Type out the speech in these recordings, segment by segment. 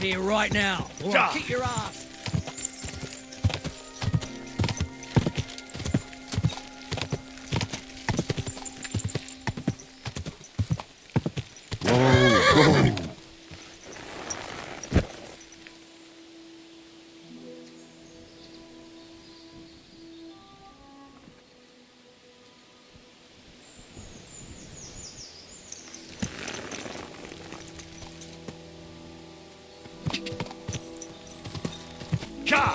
here right now, or I'll kick your ass. Go!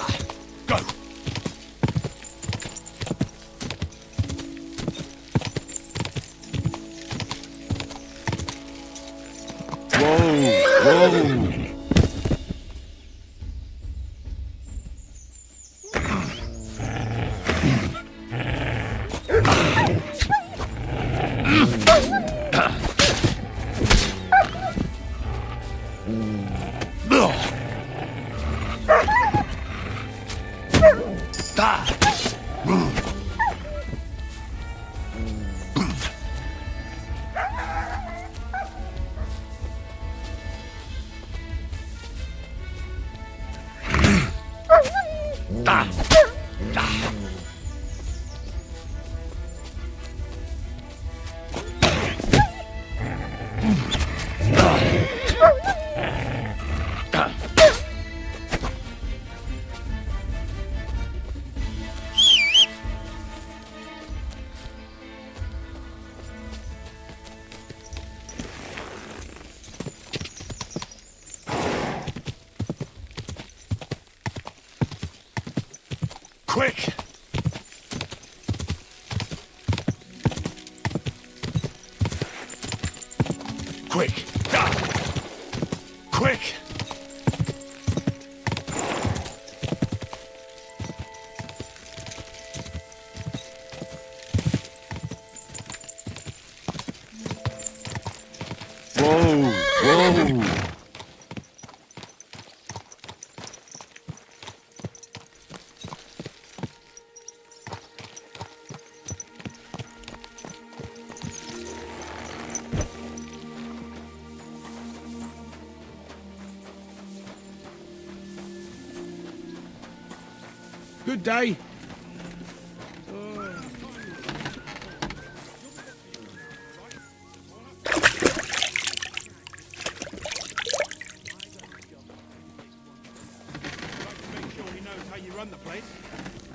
Whoa! Quick! Quick! Quick! Whoa! Whoa! Good day.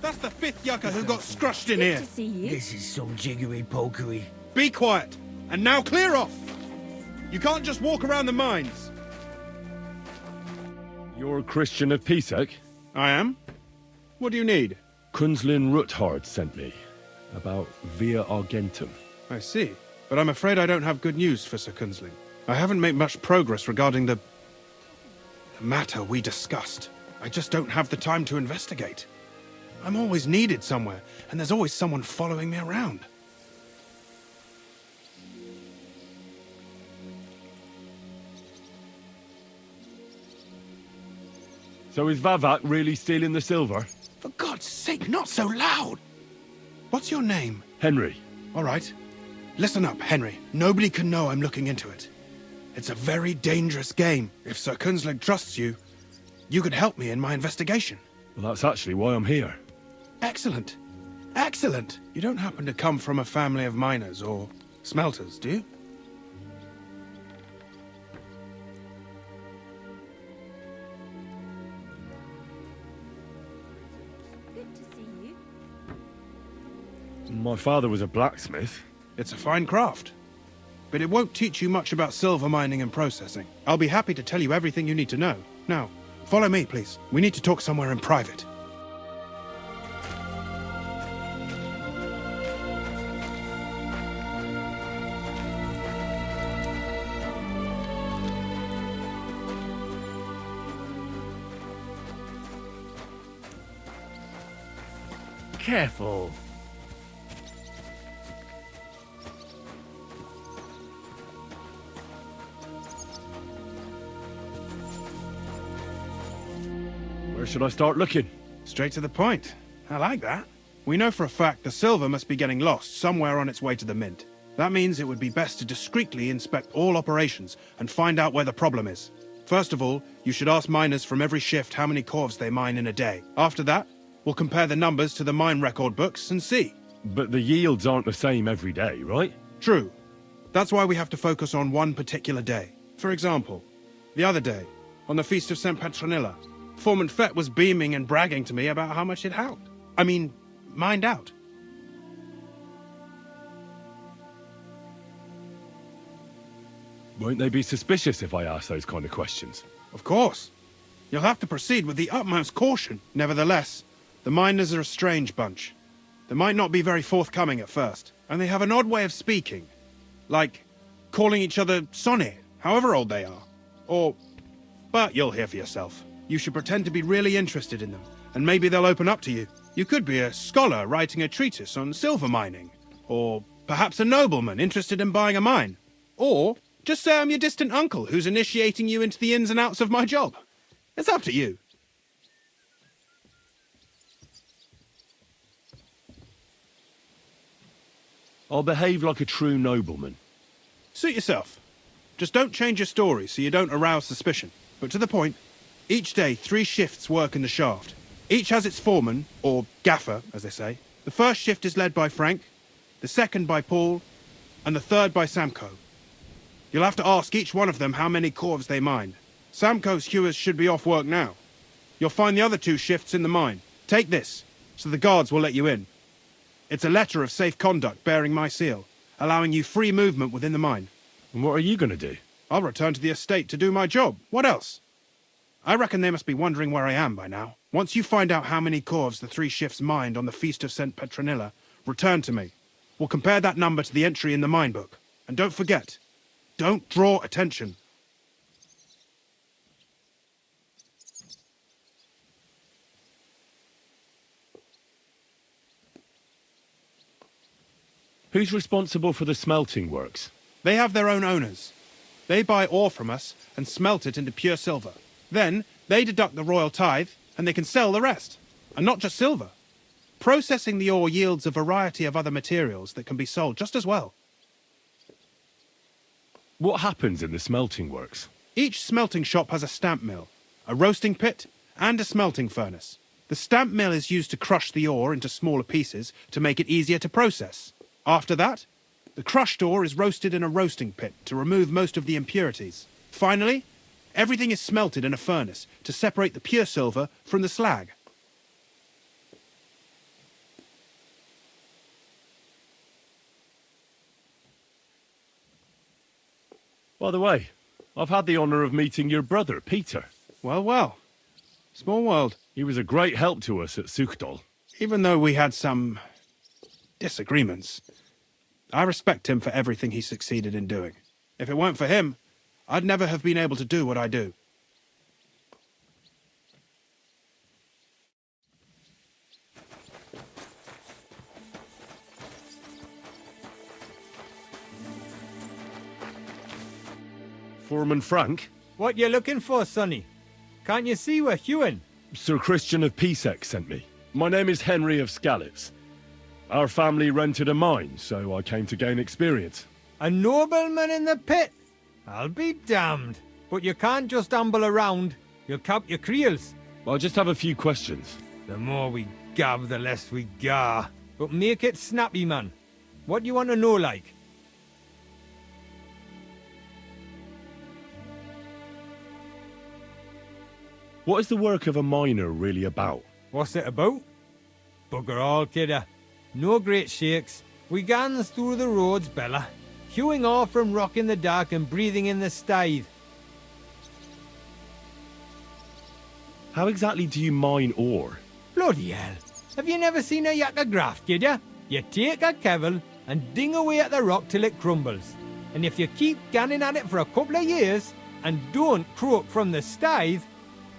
That's the fifth yucca who got scrushed in here. Good to see you. This is some jiggery-pokery. Be quiet. And now clear off. You can't just walk around the mines. You're a Christian of Pisek? I am. What do you need? Kunzlin Ruthard sent me. About Via Argentum. I see. But I'm afraid I don't have good news for Sir Kunzling. I haven't made much progress regarding the matter we discussed. I just don't have the time to investigate. I'm always needed somewhere, and there's always someone following me around. So is Vavak really stealing the silver? For God's sake, not so loud! What's your name? Henry. All right. Listen up, Henry. Nobody can know I'm looking into it. It's a very dangerous game. If Sir Kunzling trusts you, you could help me in my investigation. Well, that's actually why I'm here. Excellent. Excellent. You don't happen to come from a family of miners or smelters, do you? Good to see you. My father was a blacksmith. It's a fine craft. But it won't teach you much about silver mining and processing. I'll be happy to tell you everything you need to know. Now, follow me, please. We need to talk somewhere in private. Careful. Where should I start looking? Straight to the point. I like that. We know for a fact the silver must be getting lost somewhere on its way to the mint. That means it would be best to discreetly inspect all operations and find out where the problem is. First of all, you should ask miners from every shift how many corves they mine in a day. After that, we'll compare the numbers to the mine record books and see. But the yields aren't the same every day, right? True. That's why we have to focus on one particular day. For example, the other day, on the Feast of St. Petronilla, Foreman Fett was beaming and bragging to me about how much it helped. Mined out. Won't they be suspicious if I ask those kind of questions? Of course. You'll have to proceed with the utmost caution. Nevertheless, the miners are a strange bunch. They might not be very forthcoming at first, and they have an odd way of speaking. Like calling each other Sonny, however old they are. But you'll hear for yourself. You should pretend to be really interested in them, and maybe they'll open up to you. You could be a scholar writing a treatise on silver mining, or perhaps a nobleman interested in buying a mine. Or just say I'm your distant uncle who's initiating you into the ins and outs of my job. It's up to you. I'll behave like a true nobleman. Suit yourself. Just don't change your story so you don't arouse suspicion. But to the point, each day 3 shifts work in the shaft. Each has its foreman, or gaffer, as they say. The first shift is led by Frank, the second by Paul, and the third by Samko. You'll have to ask each one of them how many corves they mine. Samko's hewers should be off work now. You'll find the other 2 shifts in the mine. Take this, so the guards will let you in. It's a letter of safe conduct bearing my seal, allowing you free movement within the mine. And what are you going to do? I'll return to the estate to do my job. What else? I reckon they must be wondering where I am by now. Once you find out how many corves the 3 shifts mined on the Feast of St. Petronilla, return to me. We'll compare that number to the entry in the mine book. And don't forget, don't draw attention. Who's responsible for the smelting works? They have their own owners. They buy ore from us and smelt it into pure silver. Then, they deduct the royal tithe, and they can sell the rest. And not just silver. Processing the ore yields a variety of other materials that can be sold just as well. What happens in the smelting works? Each smelting shop has a stamp mill, a roasting pit, and a smelting furnace. The stamp mill is used to crush the ore into smaller pieces to make it easier to process. After that, the crushed ore is roasted in a roasting pit to remove most of the impurities. Finally, everything is smelted in a furnace to separate the pure silver from the slag. By the way, I've had the honour of meeting your brother, Peter. Well, well. Small world. He was a great help to us at Sukhdal. Even though we had some disagreements, I respect him for everything he succeeded in doing. If it weren't for him, I'd never have been able to do what I do. Foreman Frank? What you looking for, Sonny? Can't you see we're hewing? Sir Christian of Pisek sent me. My name is Henry of Skalitz. Our family rented a mine, so I came to gain experience. A nobleman in the pit? I'll be damned. But you can't just amble around. You'll cap your creels. I just have a few questions. The more we gab, the less we gar. But make it snappy, man. What do you want to know, like? What is the work of a miner really about? What's it about? Bugger all, kidder. No great shakes. We gans through the roads, Bella. Hewing off from rock in the dark and breathing in the stithe. How exactly do you mine ore? Bloody hell. Have you never seen a yakka graft, kid ya? You take a kevel and ding away at the rock till it crumbles. And if you keep ganning at it for a couple of years and don't croak from the stithe,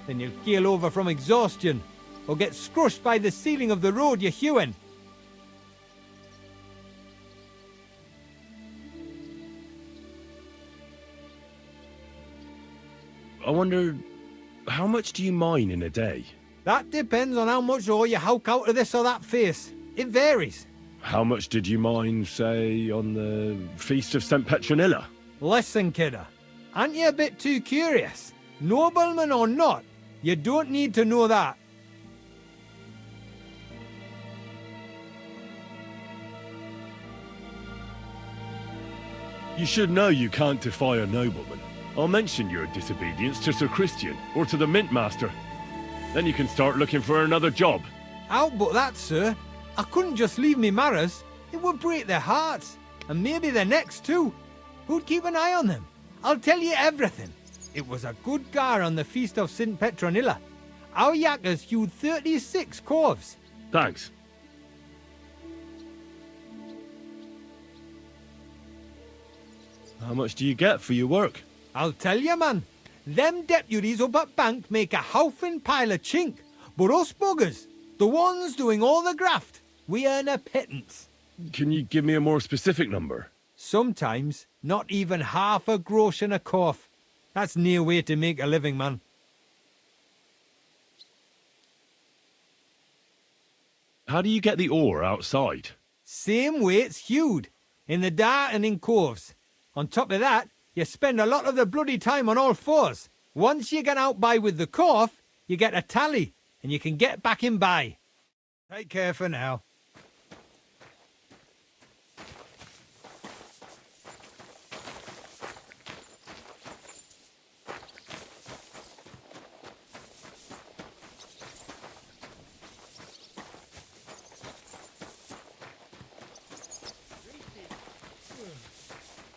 then you'll keel over from exhaustion or get scrushed by the ceiling of the road you're hewing. I wonder, how much do you mine in a day? That depends on how much ore you howk out of this or that face. It varies. How much did you mine, say, on the Feast of St. Petronilla? Listen, kidder. Aren't you a bit too curious? Nobleman or not, you don't need to know that. You should know you can't defy a nobleman. I'll mention your disobedience to Sir Christian or to the Mint Master. Then you can start looking for another job. Out but that, sir. I couldn't just leave me marrows. It would break their hearts, and maybe their necks too. Who'd keep an eye on them? I'll tell you everything. It was a good gar on the feast of St. Petronilla. Our yakkers hewed 36 corves. Thanks. How much do you get for your work? I'll tell you, man. Them deputies up at bank make a howfin pile of chink. But us buggers, the ones doing all the graft, we earn a pittance. Can you give me a more specific number? Sometimes, not even half a grosh and a corf. That's near way to make a living, man. How do you get the ore outside? Same way it's hewed, in the dart and in coves. On top of that, you spend a lot of the bloody time on all fours. Once you get out by with the corf, you get a tally, and you can get back in by. Take care for now.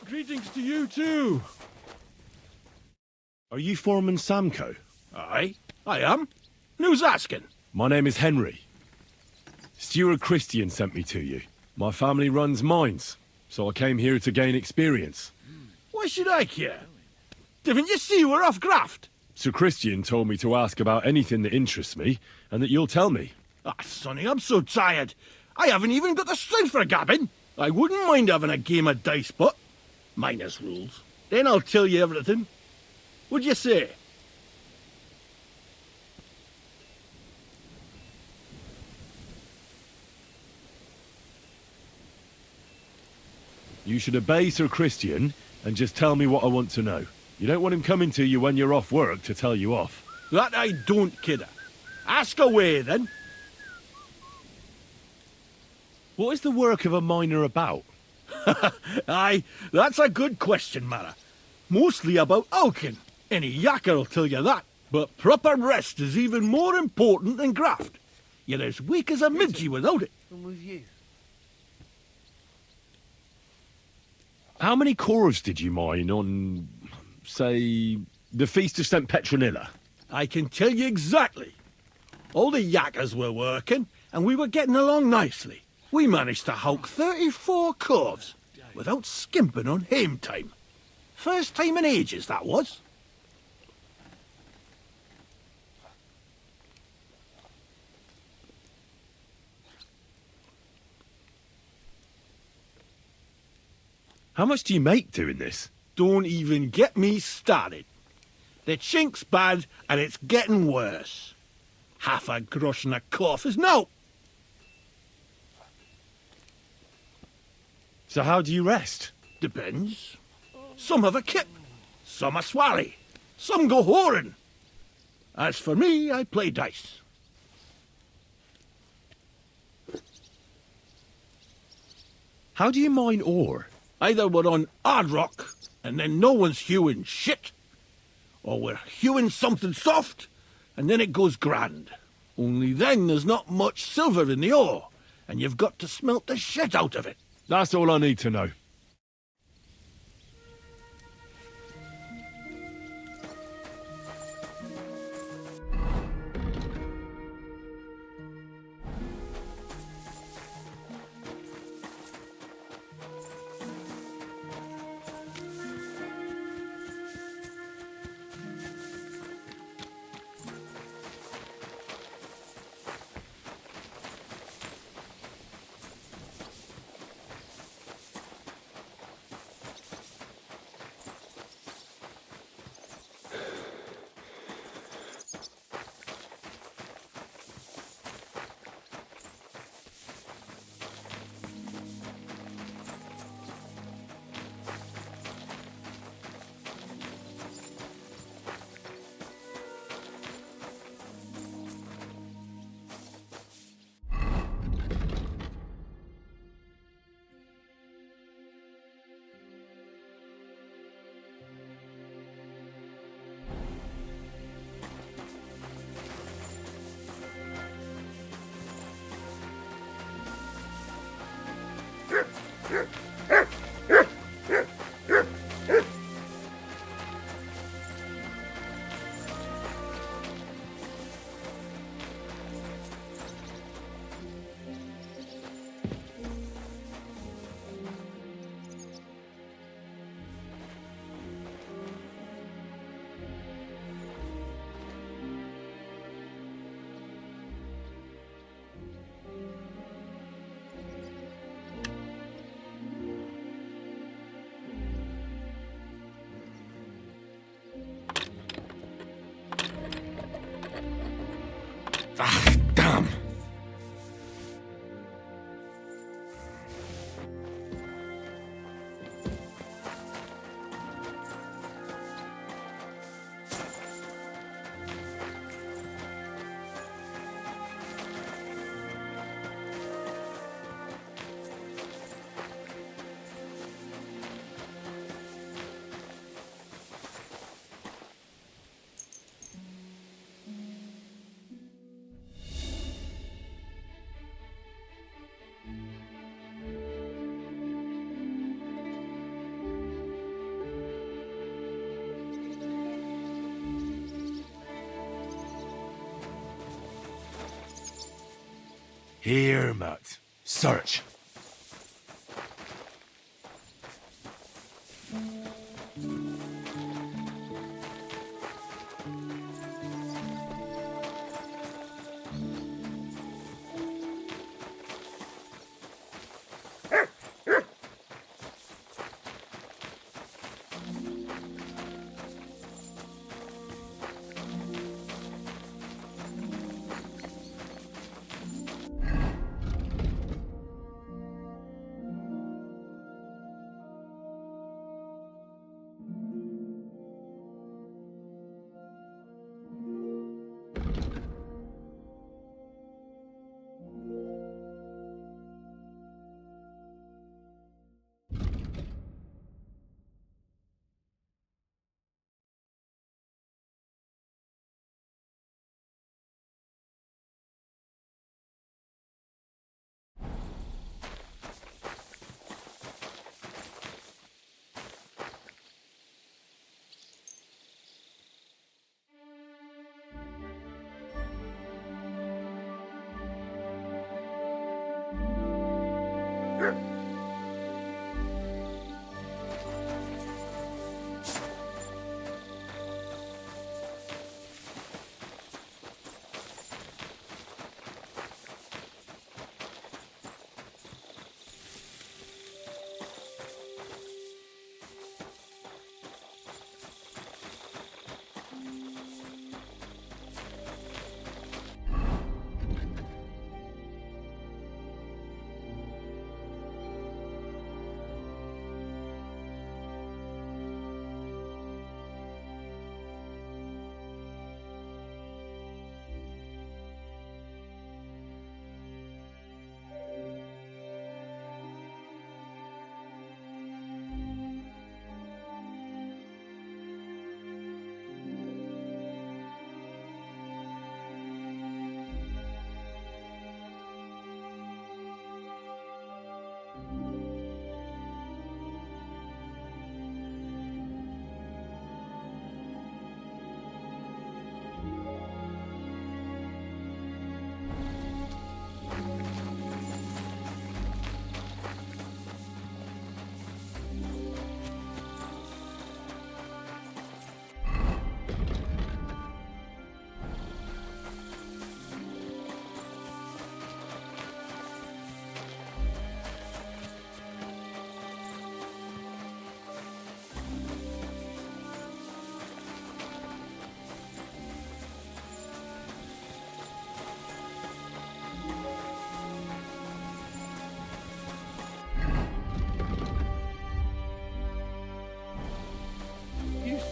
Greetings to you too. Are you Foreman Samco? Aye, I am. And who's asking? My name is Henry. Steward Christian sent me to you. My family runs mines, so I came here to gain experience. Why should I care? Didn't you see we're off graft? Sir Christian told me to ask about anything that interests me, and that you'll tell me. Ah, Sonny, I'm so tired. I haven't even got the strength for gabbing. I wouldn't mind having a game of dice, but minus rules. Then I'll tell you everything. What'd you say? You should obey Sir Christian and just tell me what I want to know. You don't want him coming to you when you're off work to tell you off. That I don't, kidder. Ask away, then. What is the work of a miner about? Aye, that's a good question, Mara. Mostly about oaking. Any yakker'll tell you that. But proper rest is even more important than graft. You're as weak as a midgie without it. I'm with you. How many corves did you mine on, say, the Feast of St. Petronilla? I can tell you exactly. All the yakkers were working, and we were getting along nicely. We managed to hulk 34 corves without skimping on hame time. First time in ages, that was. How much do you make doing this? Don't even get me started. The chink's bad, and it's getting worse. Half a grosh and a corf is no. So how do you rest? Depends. Some have a kip, some a swally, some go whoring. As for me, I play dice. How do you mine ore? Either we're on hard rock, and then no one's hewing shit, or we're hewing something soft, and then it goes grand. Only then there's not much silver in the ore, and you've got to smelt the shit out of it. That's all I need to know. Ah, damn! Here, Matt. Search.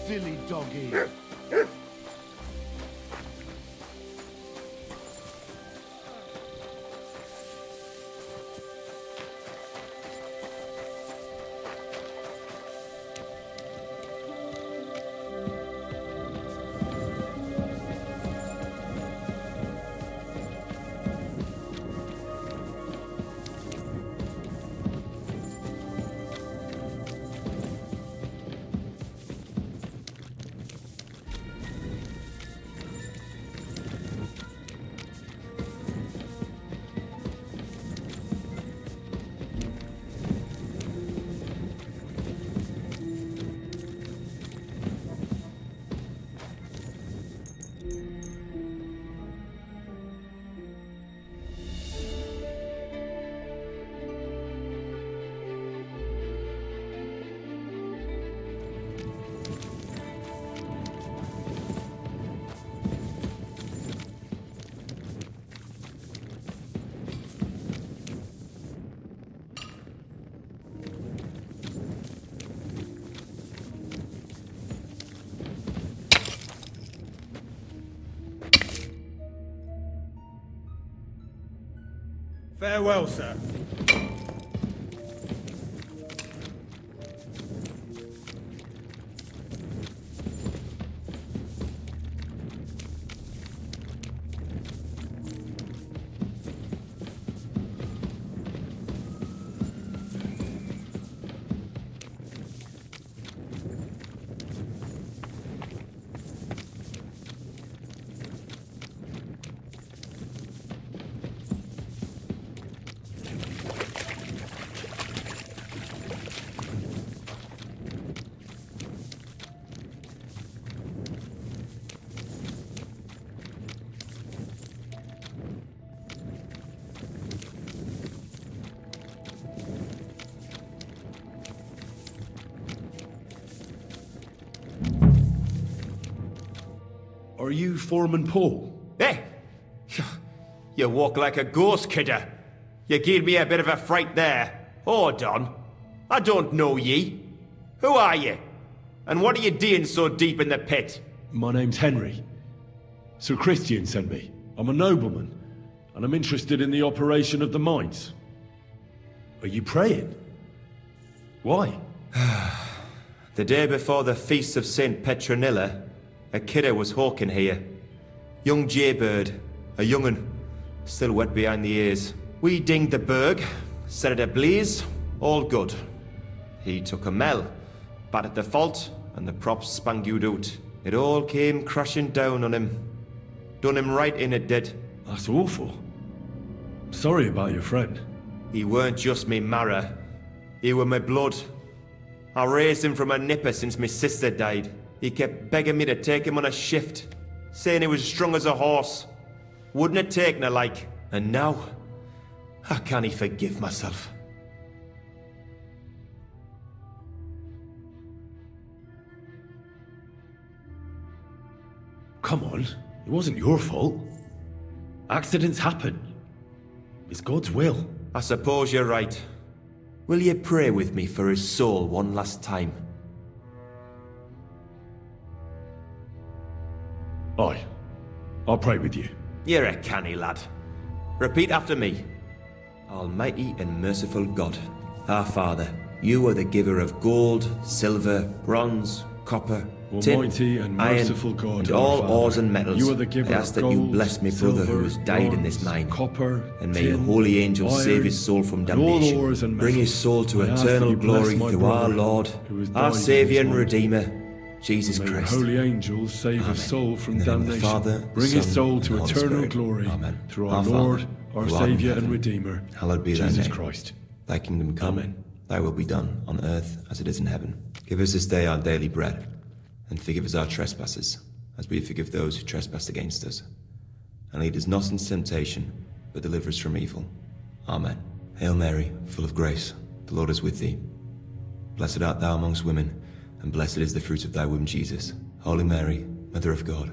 silly doggy. Farewell, sir. Are you Foreman Paul? Hey! You walk like a ghost, kidder. You gave me a bit of a fright there. Hold on. I don't know ye. Who are you? And what are you doing so deep in the pit? My name's Henry. Sir Christian sent me. I'm a nobleman, and I'm interested in the operation of the mines. Are you praying? Why? The day before the feast of St. Petronilla, a kidder was hawking here. Young jaybird, a young'un, still wet behind the ears. We dinged the berg, set it ablaze, all good. He took a mell, battered the fault, and the props spangued out. It all came crashing down on him. Done him right in, it did. That's awful. Sorry about your friend. He weren't just me marrow. He were my blood. I raised him from a nipper since my sister died. He kept begging me to take him on a shift, saying he was strong as a horse. Wouldn't have taken her like. And now, I can't forgive myself. Come on, it wasn't your fault. Accidents happen. It's God's will. I suppose you're right. Will you pray with me for his soul one last time? Aye. I'll pray with you. You're a canny lad. Repeat after me. Almighty and merciful God, our Father, you are the giver of gold, silver, bronze, copper, tin, Almighty and iron, merciful God, and our all Father, ores and metals. you are the giver I ask of that you gold, bless me brother who has silver, died in this bronze, mine. copper, And may your tin, holy angels iron, save his soul from and all damnation. ores and Bring his metals. soul to I ask that eternal you bless glory my through our brother Lord, who has died our in Saviour and this mine. Redeemer, Jesus May your Christ. holy angels save Amen. his soul from In the name of the damnation. Father, Bring his Son, soul and to Holy eternal Spirit. glory Amen. through Our our Father, Lord, our who art in Saviour and heaven, Redeemer, hallowed be thy Jesus name. Christ. Thy kingdom come, Amen. thy will be done, on earth as it is in heaven. Give us this day our daily bread, and forgive us our trespasses, as we forgive those who trespass against us. And lead us not into temptation, but deliver us from evil. Amen. Hail Mary, full of grace, the Lord is with thee. Blessed art thou amongst women, and blessed is the fruit of thy womb, Jesus. Holy Mary, Mother of God,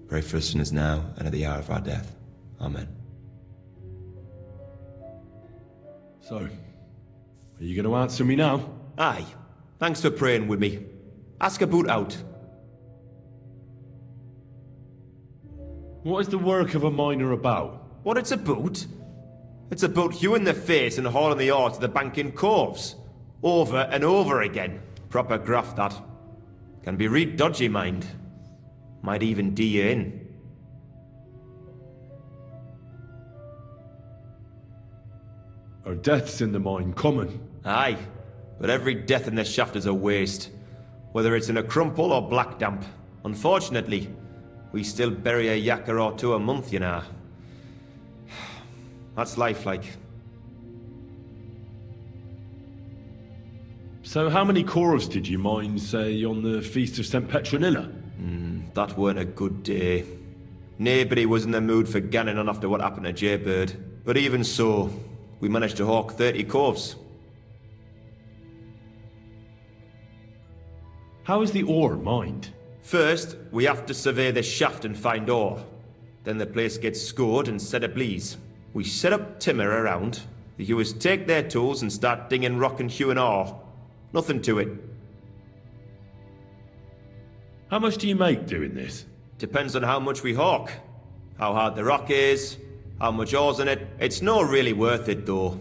pray for us sinners now and at the hour of our death. Amen. So, are you going to answer me now? Aye. Thanks for praying with me. Ask about out. What is the work of a miner about? What it's about? It's about hewing the face and hauling the ore to the banking coves. Over and over again. Proper graft, that. Can be real dodgy, mind. Might even do you in. Are deaths in the mine common? Aye. But every death in the shaft is a waste. Whether it's in a crumple or black damp. Unfortunately, we still bury a yakka or two a month, you know. That's life, like. So how many corves did you mine, say, on the Feast of St. Petronilla? That weren't a good day. Nobody was in the mood for ganning on after what happened to Jaybird. But even so, we managed to hawk 30 corves. How is the ore mined? First, we have to survey the shaft and find ore. Then the place gets scored and set ablaze. We set up timber around. The hewers take their tools and start dinging rock and hewing ore. Nothing to it. How much do you make doing this? Depends on how much we hawk, how hard the rock is, How much ore's in it? It's not really worth it, though.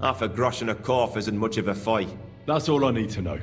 Half a grosh and a corf isn't much of a fight. That's all I need to know.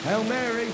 Hail Mary.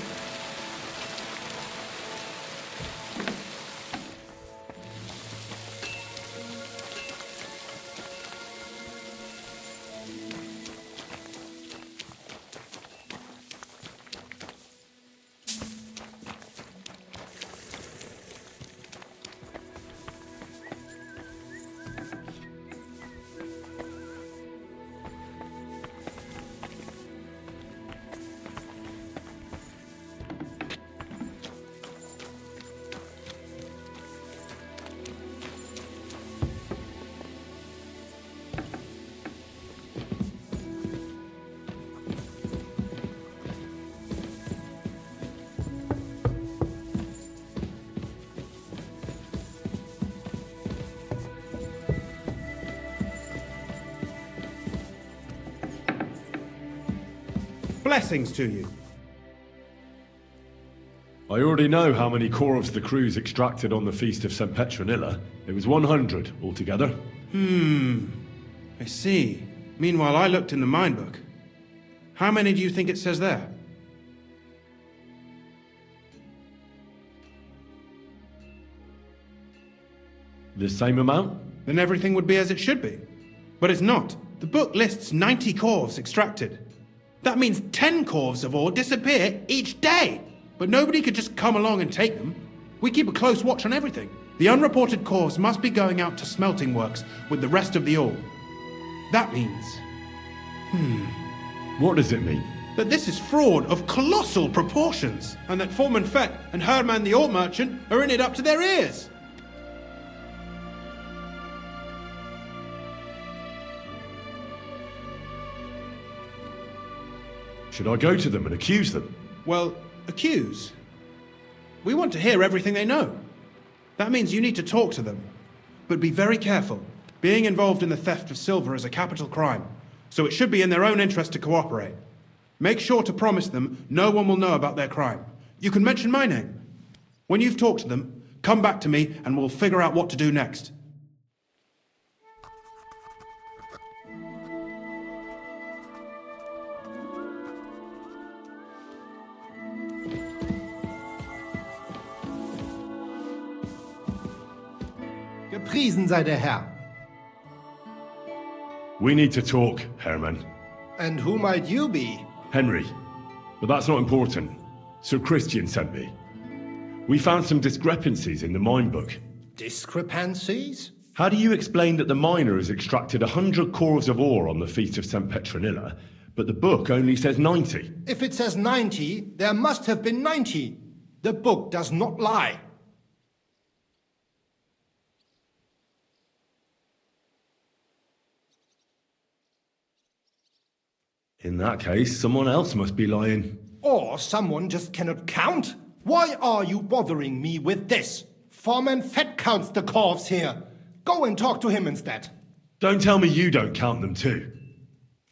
Blessings to you. I already know how many corvs the crew's extracted on the Feast of St. Petronilla. It was 100 altogether. I see. Meanwhile, I looked in the mine book. How many do you think it says there? The same amount? Then everything would be as it should be. But it's not. The book lists 90 corvs extracted. That means 10 corvs of ore disappear each day. But nobody could just come along and take them. We keep a close watch on everything. The unreported corvs must be going out to smelting works with the rest of the ore. That means What does it mean? that this is fraud of colossal proportions, and that Foreman Fett and Herman the ore merchant are in it up to their ears. Should I go to them and accuse them? Well, accuse? We want to hear everything they know. That means you need to talk to them. But be very careful. Being involved in the theft of silver is a capital crime, so it should be in their own interest to cooperate. Make sure to promise them no one will know about their crime. You can mention my name. When you've talked to them, come back to me and we'll figure out what to do next. Gepriesen sei der Herr. We need to talk, Herman. And who might you be? Henry. But that's not important. Sir Christian sent me. We found some discrepancies in the mine book. Discrepancies? How do you explain that the miner has extracted 100 corvs of ore on the Feast of St. Petronilla, but the book only says 90? If it says 90, there must have been 90. The book does not lie. In that case, someone else must be lying. Or someone just cannot count? Why are you bothering me with this? Foreman Fett counts the corves here. Go and talk to him instead. Don't tell me you don't count them too.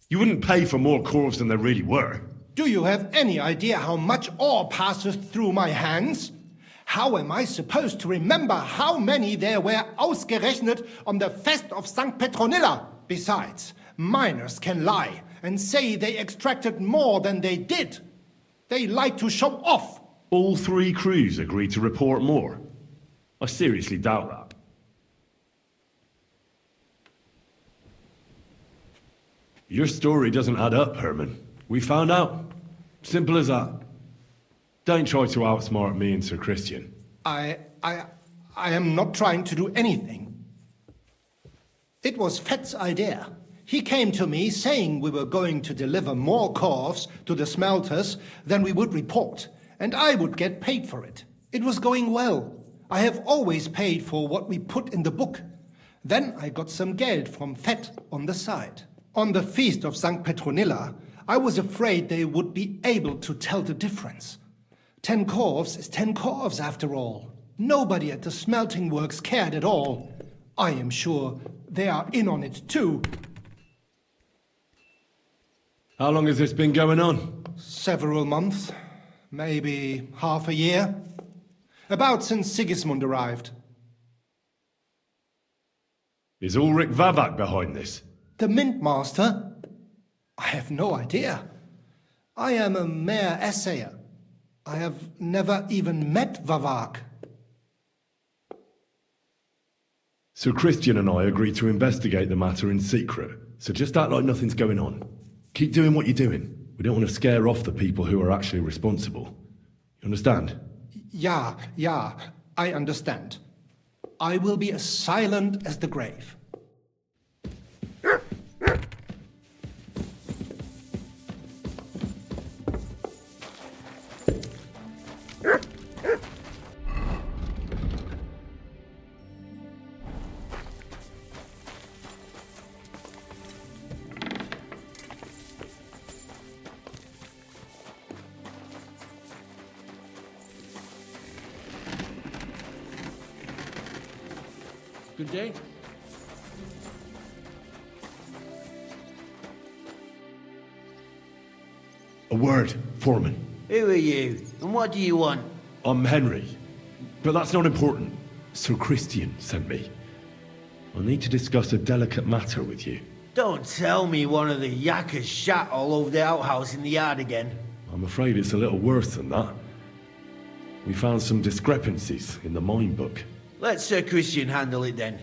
You wouldn't pay for more corves than there really were. Do you have any idea how much ore passes through my hands? How am I supposed to remember how many there were ausgerechnet on the Fest of St. Petronilla? Besides, miners can lie and say they extracted more than they did. They like to show off. All 3 crews agreed to report more. I seriously doubt that. Your story doesn't add up, Herman. We found out. Simple as that. Don't try to outsmart me and Sir Christian. I am not trying to do anything. It was Fett's idea. He came to me saying we were going to deliver more corves to the smelters than we would report, and I would get paid for it. It was going well. I have always paid for what we put in the book. Then I got some geld from Fett on the side. On the feast of St. Petronilla, I was afraid they would be able to tell the difference. 10 corves is 10 corves after all. Nobody at the smelting works cared at all. I am sure they are in on it too. How long has this been going on? Several months, maybe half a year. About since Sigismund arrived. Is Ulrich Vavak behind this? The Mint Master? I have no idea. I am a mere assayer. I have never even met Vavak. Sir Christian and I agreed to investigate the matter in secret, so just act like nothing's going on. Keep doing what you're doing. We don't want to scare off the people who are actually responsible. You understand? Yeah, I understand. I will be as silent as the grave. Good day. A word, Foreman. Who are you, and what do you want? I'm Henry, but that's not important. Sir Christian sent me. I need to discuss a delicate matter with you. Don't tell me one of the yakkers shat all over the outhouse in the yard again. I'm afraid it's a little worse than that. We found some discrepancies in the mine book. Let Sir Christian handle it then.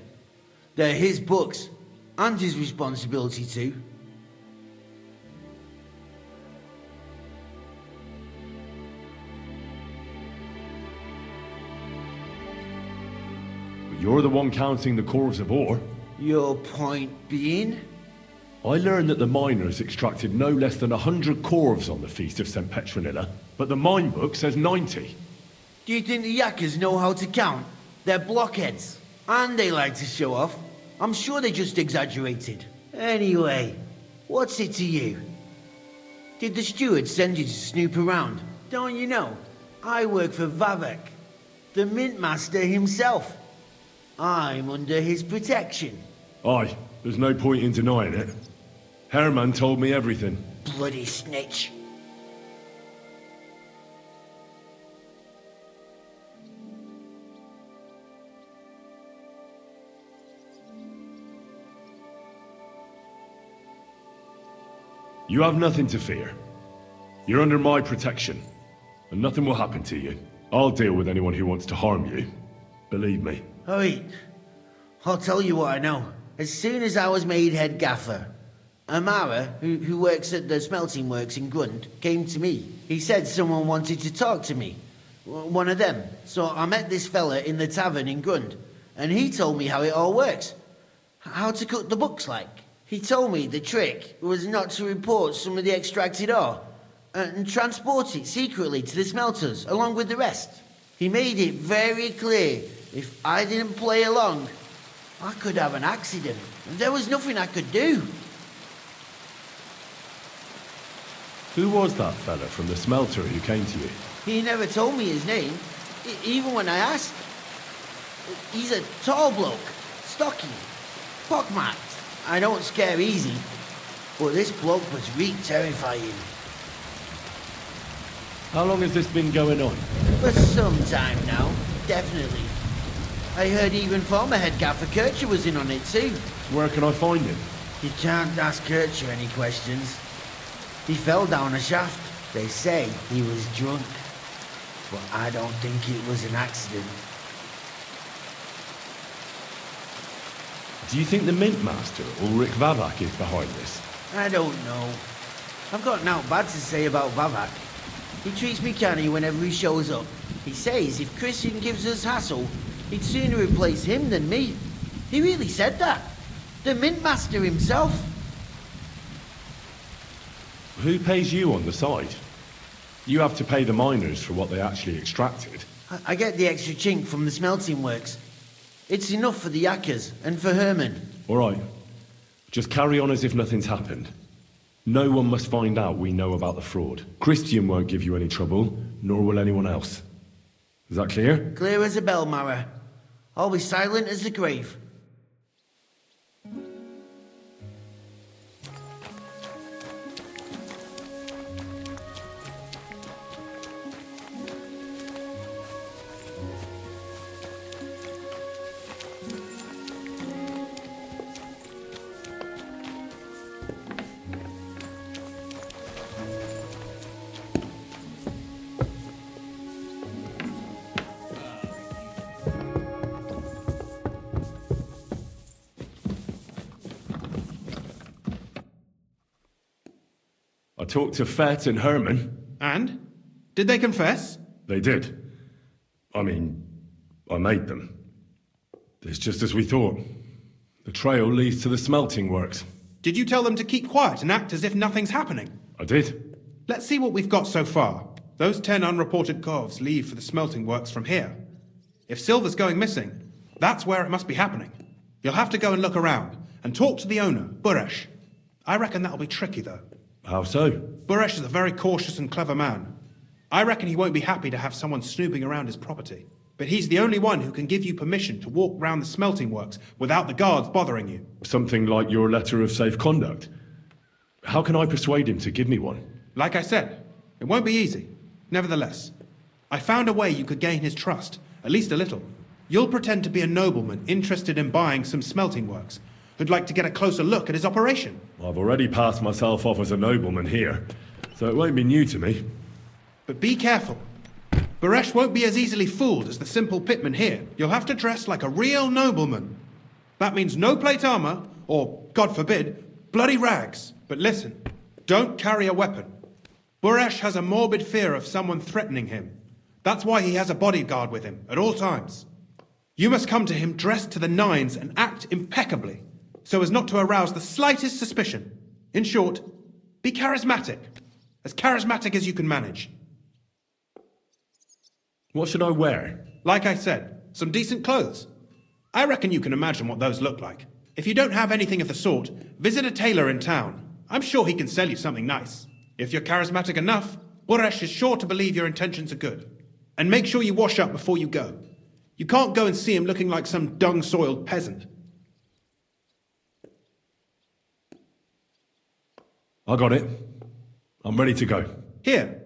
They're his books, and his responsibility too. But you're the one counting the corves of ore. Your point being? I learned that the miners extracted no less than 100 corves on the Feast of St. Petronilla, but the mine book says 90. Do you think the yakkers know how to count? They're blockheads, and they like to show off. I'm sure they just exaggerated. Anyway, what's it to you? Did the steward send you to snoop around? Don't you know? I work for Vavak, the Mint Master himself. I'm under his protection. Aye, there's no point in denying it. Herman told me everything. Bloody snitch. You have nothing to fear. You're under my protection, and nothing will happen to you. I'll deal with anyone who wants to harm you. Believe me. Oh, wait. I'll tell you what I know. As soon as I was made head gaffer, Amara, who works at the smelting works in Grund, came to me. He said someone wanted to talk to me. One of them. So I met this fella in the tavern in Grund, and he told me how it all works. How to cut the books like. He told me the trick was not to report some of the extracted ore and transport it secretly to the smelters along with the rest. He made it very clear if I didn't play along, I could have an accident and there was nothing I could do. Who was that fella from the smelter who came to you? He never told me his name, even when I asked. He's a tall bloke, stocky, pockmarked. I don't scare easy, but this bloke was really terrifying. How long has this been going on? For some time now, definitely. I heard even former head gaffer Kircher was in on it too. Where can I find him? You can't ask Kircher any questions. He fell down a shaft. They say he was drunk, but I don't think it was an accident. Do you think the Mint Master, Ulrich Vavak, is behind this? I don't know. I've got naught bad to say about Vavak. He treats me canny whenever he shows up. He says if Christian gives us hassle, he'd sooner replace him than me. He really said that. The Mint Master himself. Who pays you on the side? You have to pay the miners for what they actually extracted. I get the extra chink from the smelting works. It's enough for the Yakkers and for Herman. All right. Just carry on as if nothing's happened. No one must find out we know about the fraud. Christian won't give you any trouble, nor will anyone else. Is that clear? Clear as a bell, Mara. I'll be silent as the grave. I talked to Fett and Herman. And? Did they confess? They did. I mean, I made them. It's just as we thought. The trail leads to the smelting works. Did you tell them to keep quiet and act as if nothing's happening? I did. Let's see what we've got so far. Those 10 unreported corves leave for the smelting works from here. If silver's going missing, that's where it must be happening. You'll have to go and look around and talk to the owner, Buresh. I reckon that'll be tricky, though. How so? Buresh is a very cautious and clever man. I reckon he won't be happy to have someone snooping around his property. But he's the only one who can give you permission to walk round the smelting works without the guards bothering you. Something like your letter of safe conduct. How can I persuade him to give me one? Like I said, it won't be easy. Nevertheless, I found a way you could gain his trust, at least a little. You'll pretend to be a nobleman interested in buying some smelting works, who'd like to get a closer look at his operation. I've already passed myself off as a nobleman here, so it won't be new to me. But be careful. Buresh won't be as easily fooled as the simple pitman here. You'll have to dress like a real nobleman. That means no plate armor, or, God forbid, bloody rags. But listen, don't carry a weapon. Buresh has a morbid fear of someone threatening him. That's why he has a bodyguard with him at all times. You must come to him dressed to the nines and act impeccably, so as not to arouse the slightest suspicion. In short, be charismatic as you can manage. What should I wear? Like I said, some decent clothes. I reckon you can imagine what those look like. If you don't have anything of the sort, visit a tailor in town. I'm sure he can sell you something nice. If you're charismatic enough, Buresh is sure to believe your intentions are good. And make sure you wash up before you go. You can't go and see him looking like some dung-soiled peasant. I got it. I'm ready to go. Here,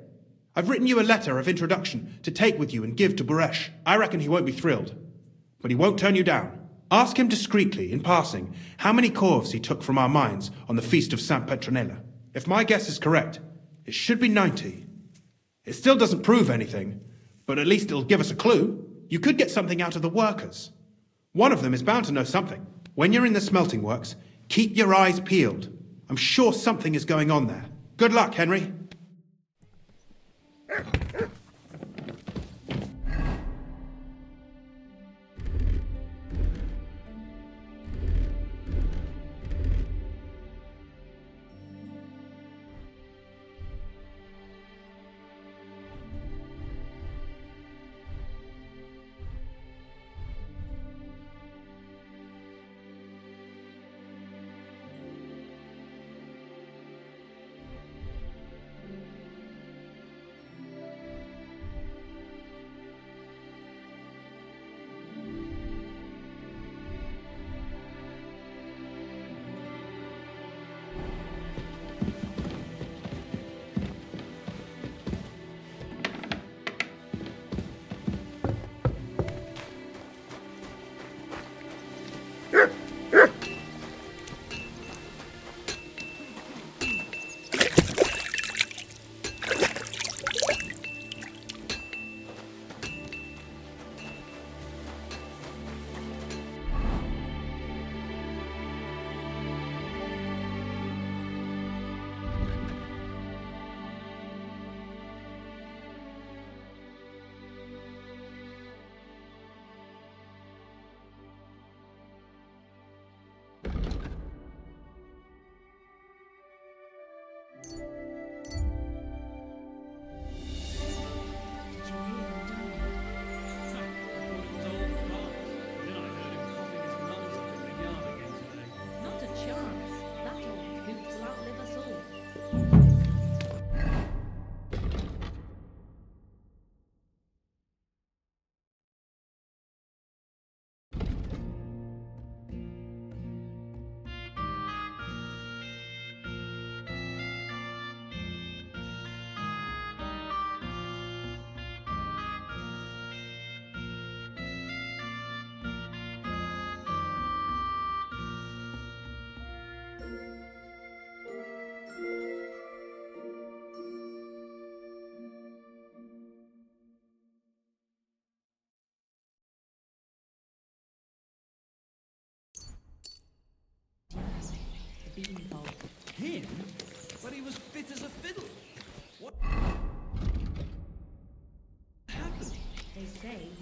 I've written you a letter of introduction to take with you and give to Buresh. I reckon he won't be thrilled, but he won't turn you down. Ask him discreetly, in passing, how many corves he took from our mines on the feast of Saint Petronella. If my guess is correct, it should be 90. It still doesn't prove anything, but at least it'll give us a clue. You could get something out of the workers. One of them is bound to know something. When you're in the smelting works, keep your eyes peeled. I'm sure something is going on there. Good luck, Henry.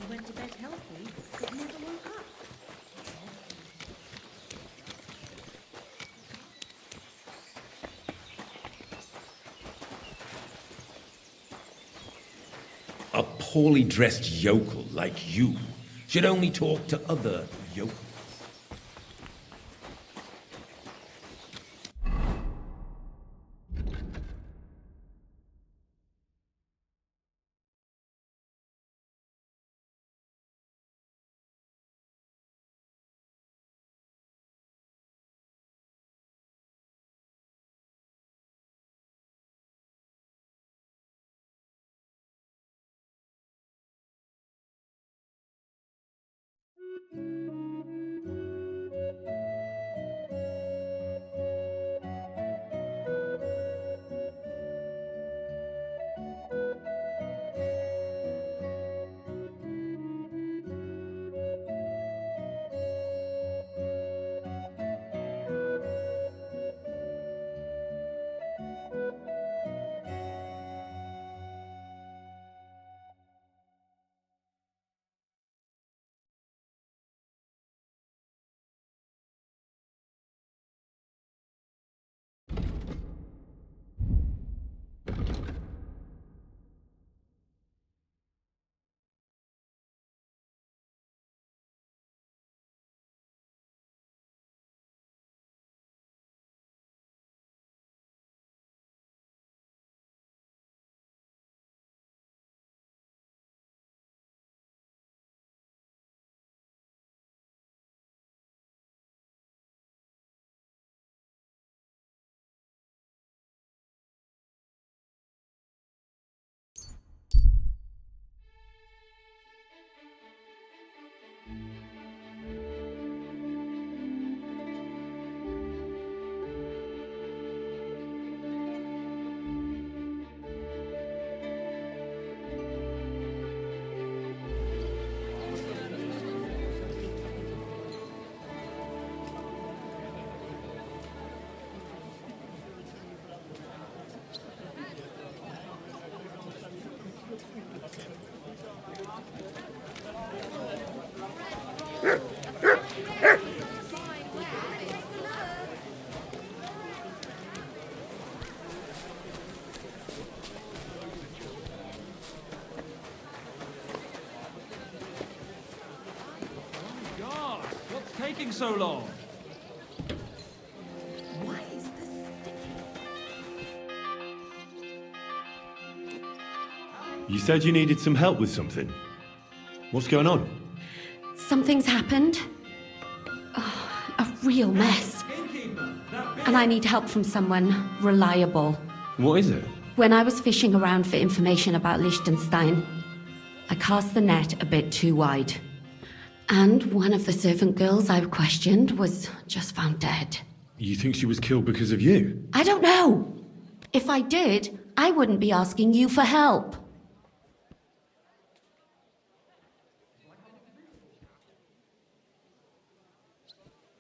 He went to bed healthy, but never woke up. A poorly dressed yokel like you should only talk to other yokels. Taking so long? Why is this sticky? You said you needed some help with something. What's going on? Something's happened. Oh, a real mess. And I need help from someone reliable. What is it? When I was fishing around for information about Liechtenstein, I cast the net a bit too wide. And one of the servant girls I questioned was just found dead. You think she was killed because of you? I don't know. If I did, I wouldn't be asking you for help.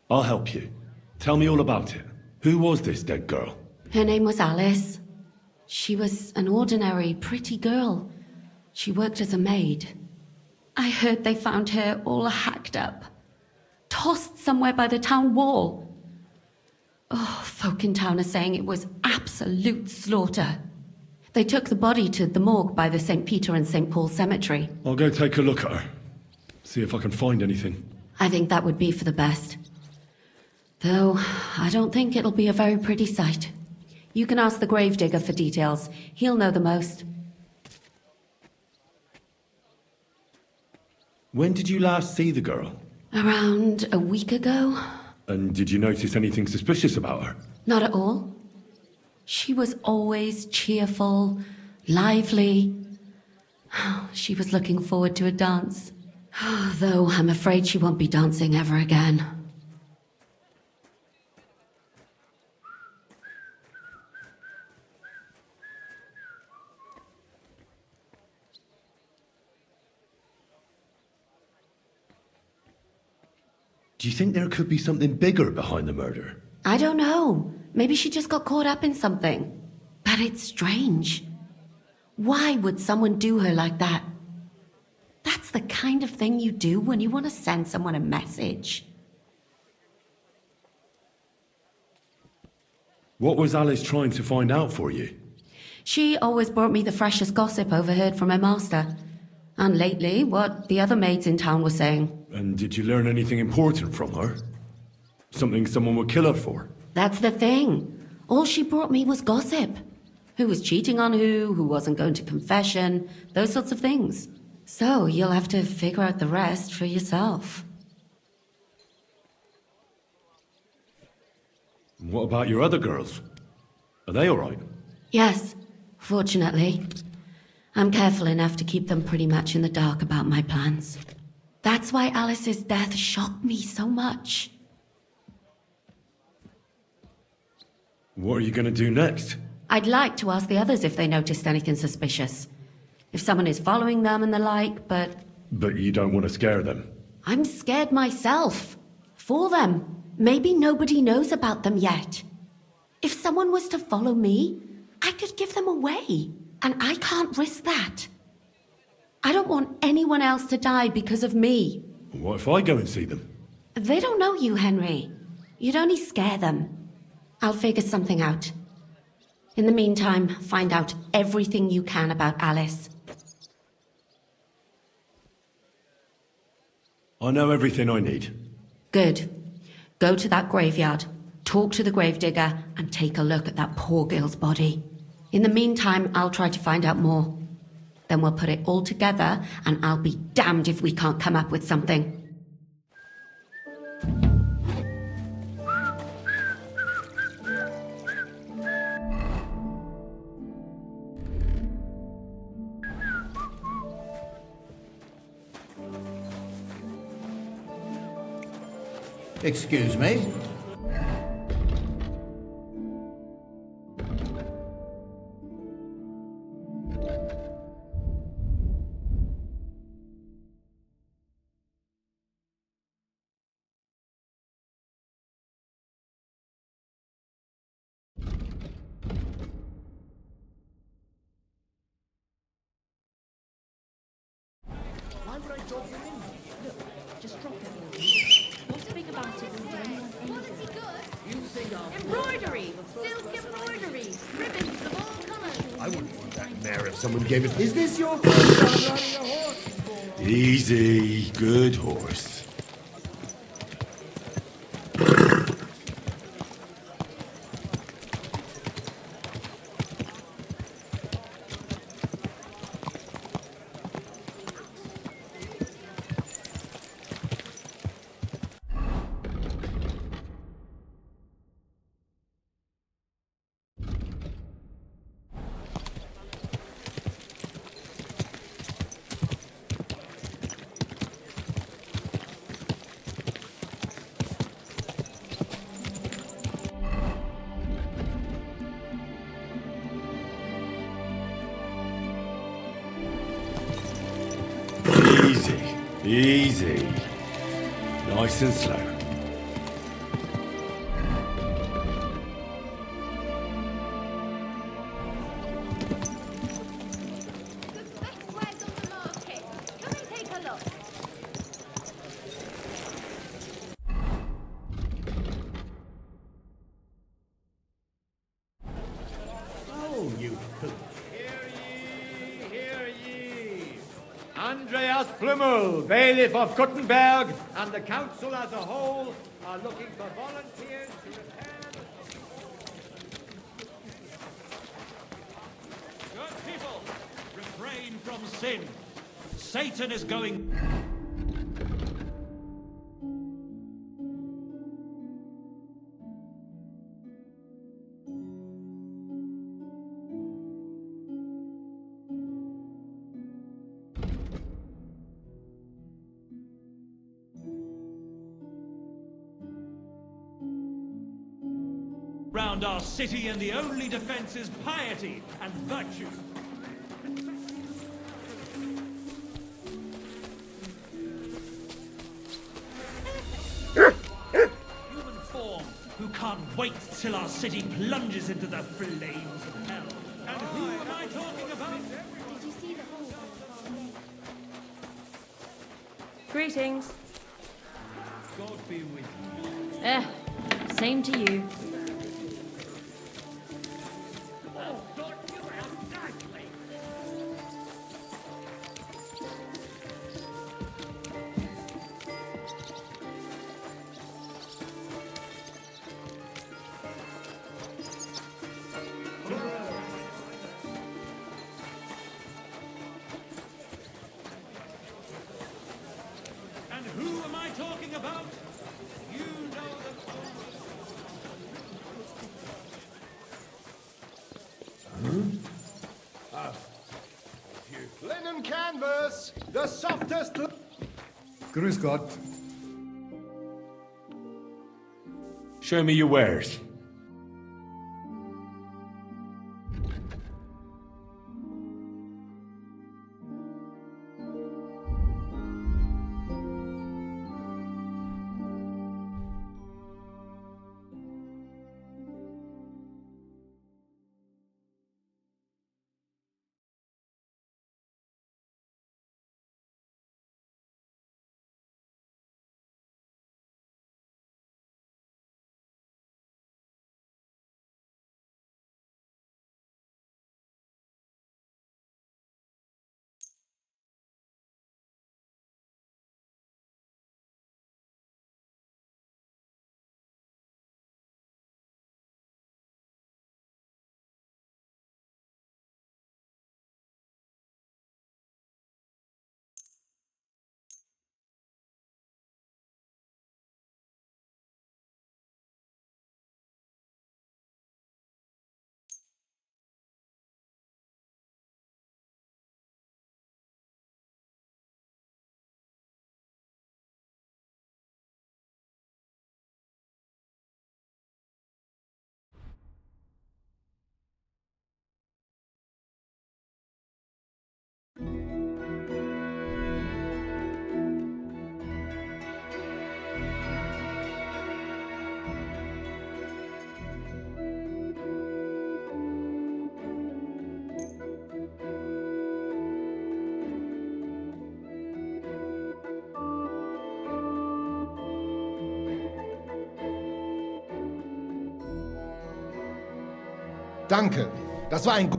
I'll help you. Tell me all about it. Who was this dead girl? Her name was Alice. She was an ordinary, pretty girl. She worked as a maid. I heard they found her all hacked up, tossed somewhere by the town wall. Oh, folk in town are saying it was absolute slaughter. They took the body to the morgue by the St. Peter and St. Paul cemetery. I'll go take a look at her. See if I can find anything. I think that would be for the best. Though, I don't think it'll be a very pretty sight. You can ask the gravedigger for details. He'll know the most. When did you last see the girl? Around a week ago? And did you notice anything suspicious about her? Not at all. She was always cheerful, lively. She was looking forward to a dance. Though I'm afraid she won't be dancing ever again. Do you think there could be something bigger behind the murder? I don't know. Maybe she just got caught up in something. But it's strange. Why would someone do her like that? That's That's the kind of thing you do when you want to send someone a message. What was Alice trying to find out for you? She always brought me the freshest gossip overheard from her master. And lately, what the other maids in town were saying. And did you learn anything important from her? Something someone would kill her for? That's the thing. All she brought me was gossip. Who was cheating on who wasn't going to confession, those sorts of things. So you'll have to figure out the rest for yourself. What about your other girls? Are they all right? Yes, fortunately. I'm careful enough to keep them pretty much in the dark about my plans. That's why Alice's death shocked me so much. What are you going to do next? I'd like to ask the others if they noticed anything suspicious. If someone is following them and the like, but... But you don't want to scare them? I'm scared myself. For them. Maybe nobody knows about them yet. If someone was to follow me, I could give them away. And I can't risk that. I don't want anyone else to die because of me. What if I go and see them? They don't know you, Henry. You'd only scare them. I'll figure something out. In the meantime, find out everything you can about Alice. I know everything I need. Good. Go to that graveyard, talk to the gravedigger, and take a look at that poor girl's body. In the meantime, I'll try to find out more. Then we'll put it all together, and I'll be damned if we can't come up with something. Excuse me? Why would I drop you in? Look, just drop it. What's big about it? Is he good? You think embroidery, silk embroidery, ribbons of all colours. I wouldn't want that mare if someone gave it... Is this your first time riding a horse? Easy, good horse. Easy. Nice and slow. The best wares on the market. Come and take a look. Oh, you poop. Hear ye! Andreas Plummel, bailiff of Guttenberg, and the council as a whole are looking for volunteers to repair the... Good people, refrain from sin. Satan is going... round our city, and the only defense is piety and virtue. Human form who can't wait till our city plunges into the flames of hell. And who am I talking about? Did you see the hole? Greetings. God be with you. Same to you. And who am I talking about? You know the... Linen canvas, the softest. Grüß Gott. Show me your wares. Danke. Das war ein.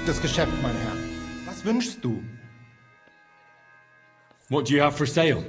Das Geschäft, mein Herr. Was wünschst du? What do you have for sale?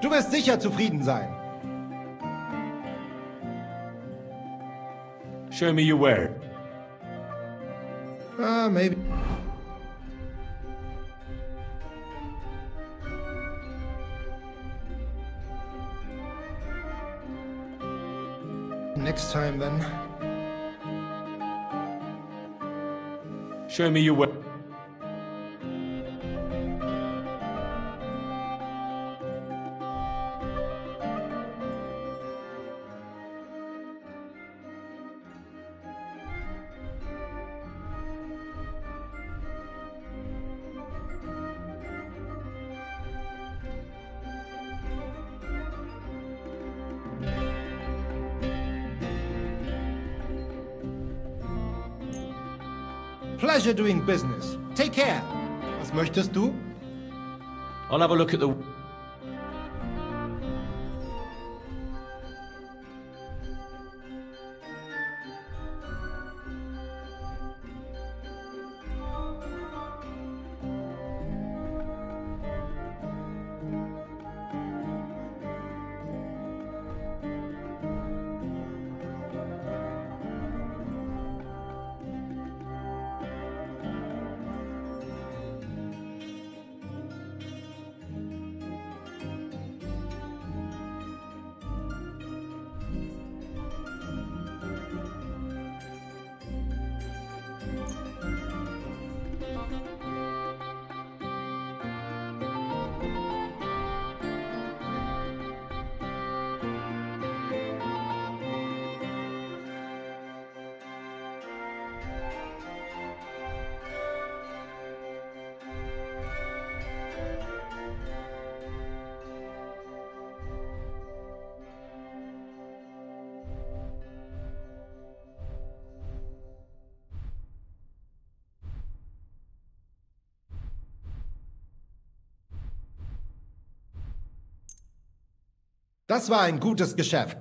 Du wirst sicher zufrieden sein. Show me your ware. Maybe. Next time, then. Show me your ware. Pleasure doing business. Take care. Was möchtest du? I'll have a look at the... Das war ein gutes Geschäft.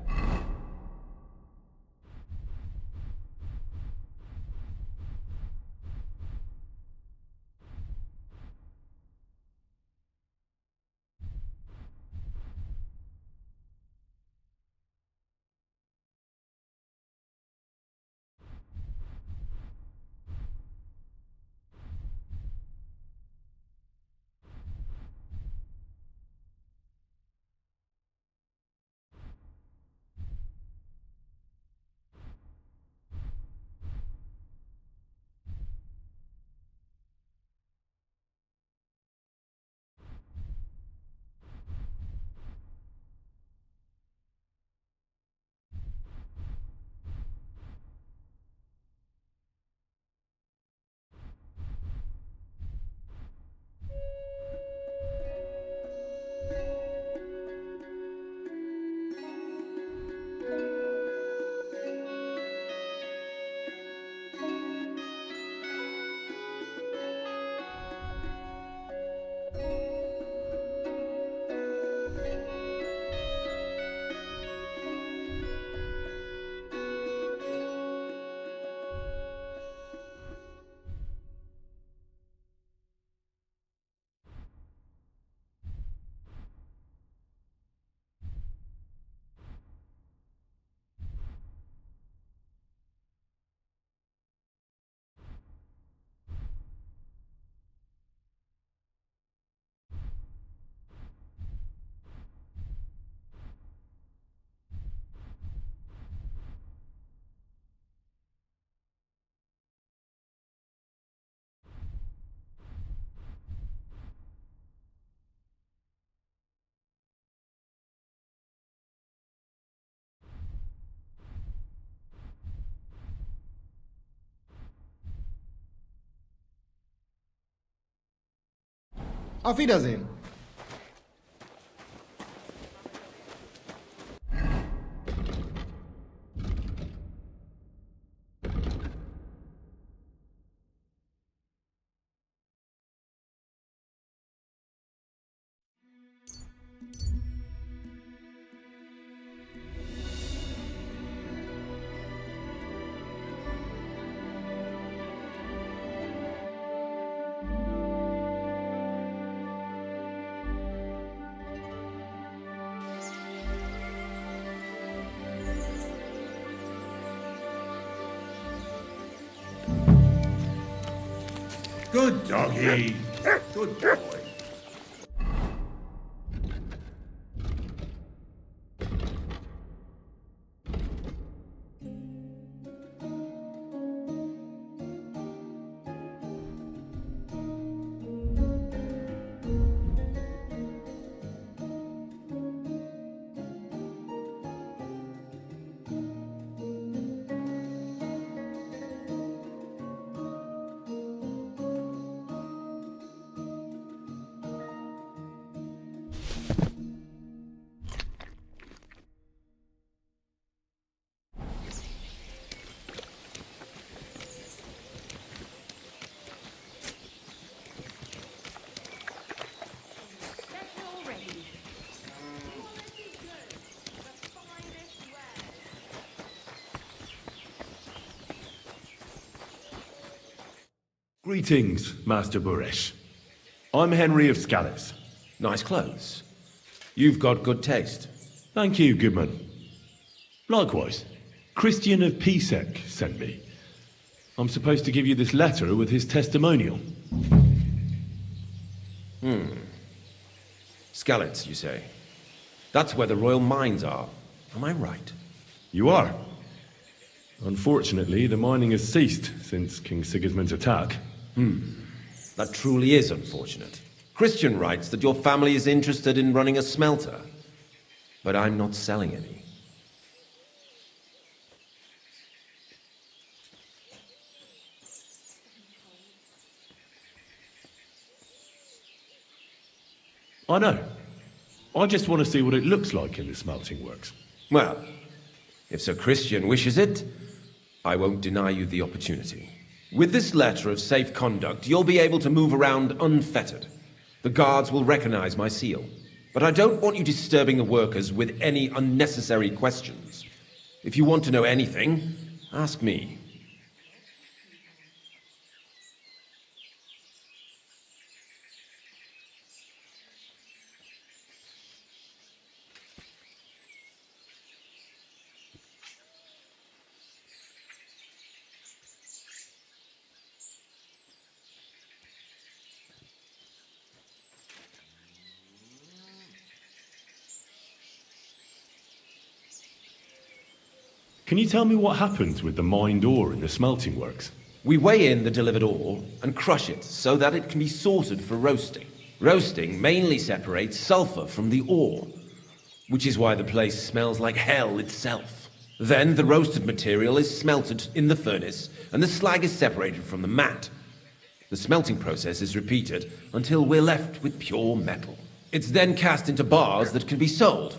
Auf Wiedersehen. Good doggy. Good boy. Greetings, Master Buresh. I'm Henry of Scallis. Nice clothes. You've got good taste. Thank you, Goodman. Likewise, Christian of Pisek sent me. I'm supposed to give you this letter with his testimonial. Skalitz, you say? That's where the royal mines are. Am I right? You are. Unfortunately, the mining has ceased since King Sigismund's attack. That truly is unfortunate. Christian writes that your family is interested in running a smelter, but I'm not selling any. I know. I just want to see what it looks like in the smelting works. Well, if Sir Christian wishes it, I won't deny you the opportunity. With this letter of safe conduct, you'll be able to move around unfettered. The guards will recognize my seal. But I don't want you disturbing the workers with any unnecessary questions. If you want to know anything, ask me. Can you tell me what happens with the mined ore in the smelting works? We weigh in the delivered ore and crush it so that it can be sorted for roasting. Roasting mainly separates sulfur from the ore, which is why the place smells like hell itself. Then the roasted material is smelted in the furnace and the slag is separated from the matte. The smelting process is repeated until we're left with pure metal. It's then cast into bars that can be sold.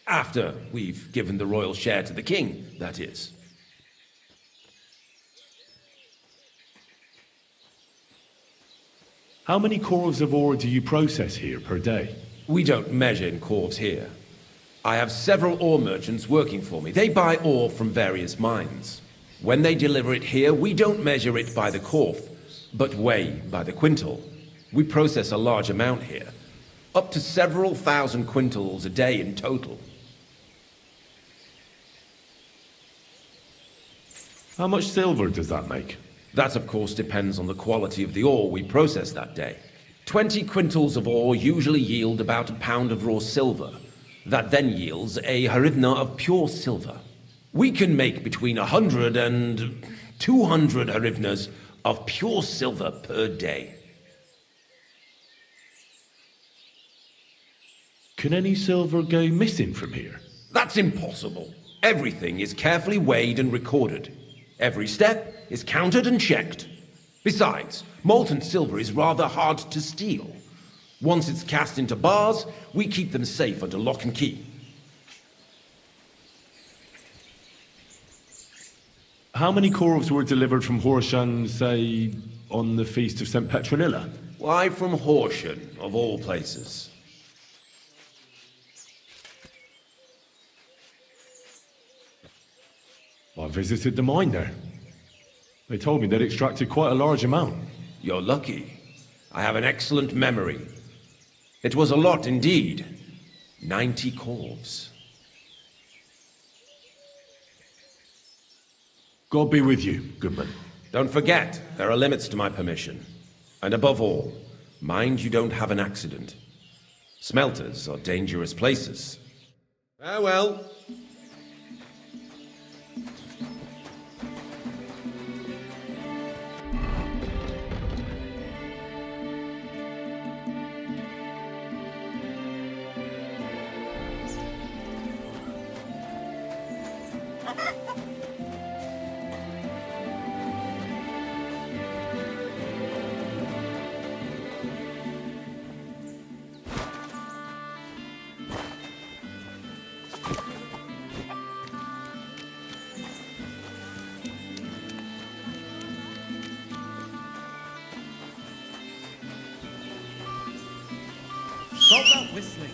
After we've given the royal share to the king, that is. How many corves of ore do you process here per day? We don't measure in corves here. I have several ore merchants working for me. They buy ore from various mines. When they deliver it here, we don't measure it by the corf, but weigh by the quintal. We process a large amount here, up to several thousand quintals a day in total. How much silver does that make? That, of course, depends on the quality of the ore we process that day. 20 quintals of ore usually yield about a pound of raw silver. That then yields a hryvnia of pure silver. We can make between 100 and 200 hryvnias of pure silver per day. Can any silver go missing from here? That's impossible. Everything is carefully weighed and recorded. Every step is counted and checked. Besides, molten silver is rather hard to steal. Once it's cast into bars, we keep them safe under lock and key. How many corves were delivered from Horshan, say, on the Feast of St. Petronilla? Why from Horsham, of all places? I visited the mine there. They told me they'd extracted quite a large amount. You're lucky. I have an excellent memory. It was a lot indeed. 90 corves. God be with you, Goodman. Don't forget, there are limits to my permission. And above all, mind you don't have an accident. Smelters are dangerous places. Farewell. Stop that whistling.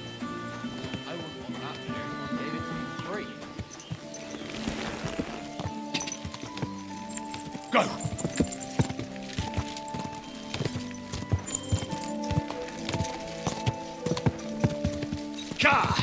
I wouldn't want that to do. Gave it to me free. Go! Cha!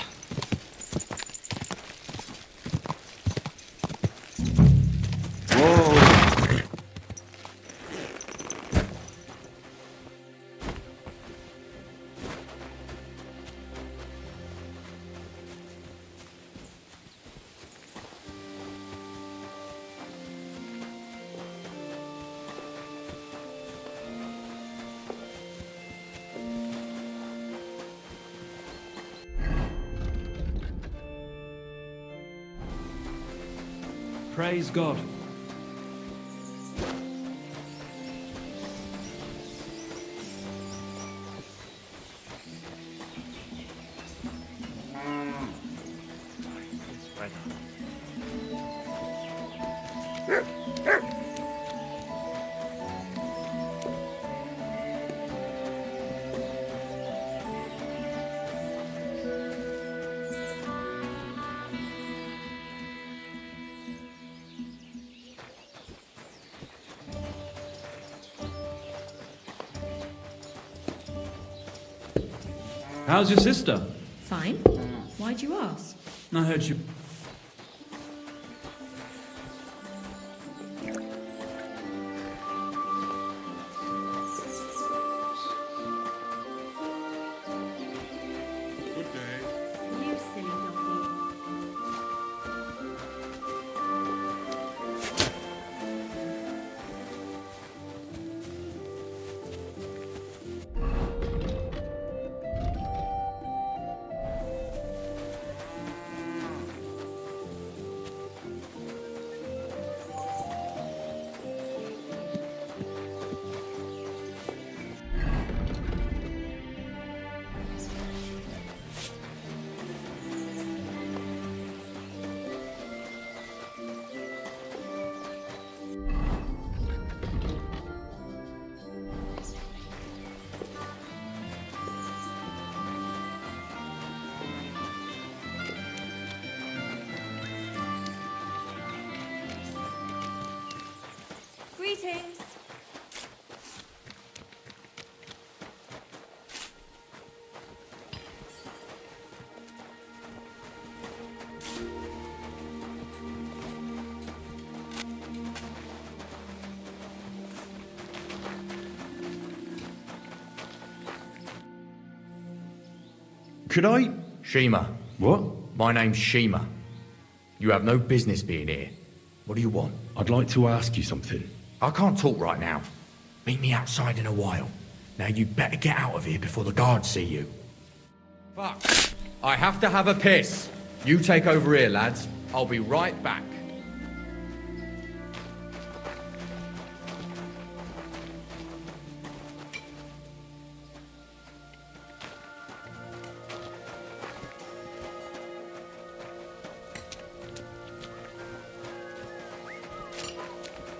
Praise God. How's your sister? Fine. Why'd you ask? I heard you. Good day. You silly donkey. Greetings. Could I? Shima. What? My name's Shima. You have no business being here. What do you want? I'd like to ask you something. I can't talk right now. Meet me outside in a while. Now you better get out of here before the guards see you. Fuck. I have to have a piss. You take over here, lads. I'll be right back.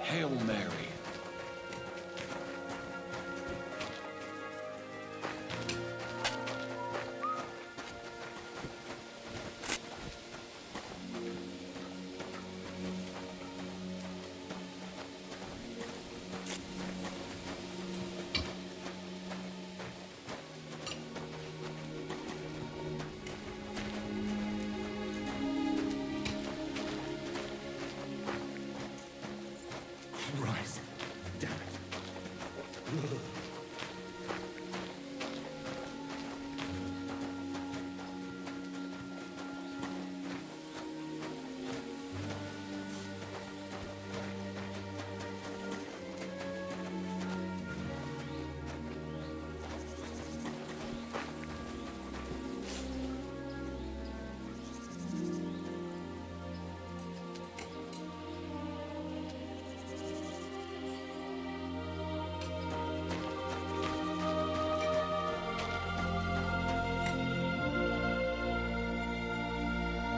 Hail Mary. Christ.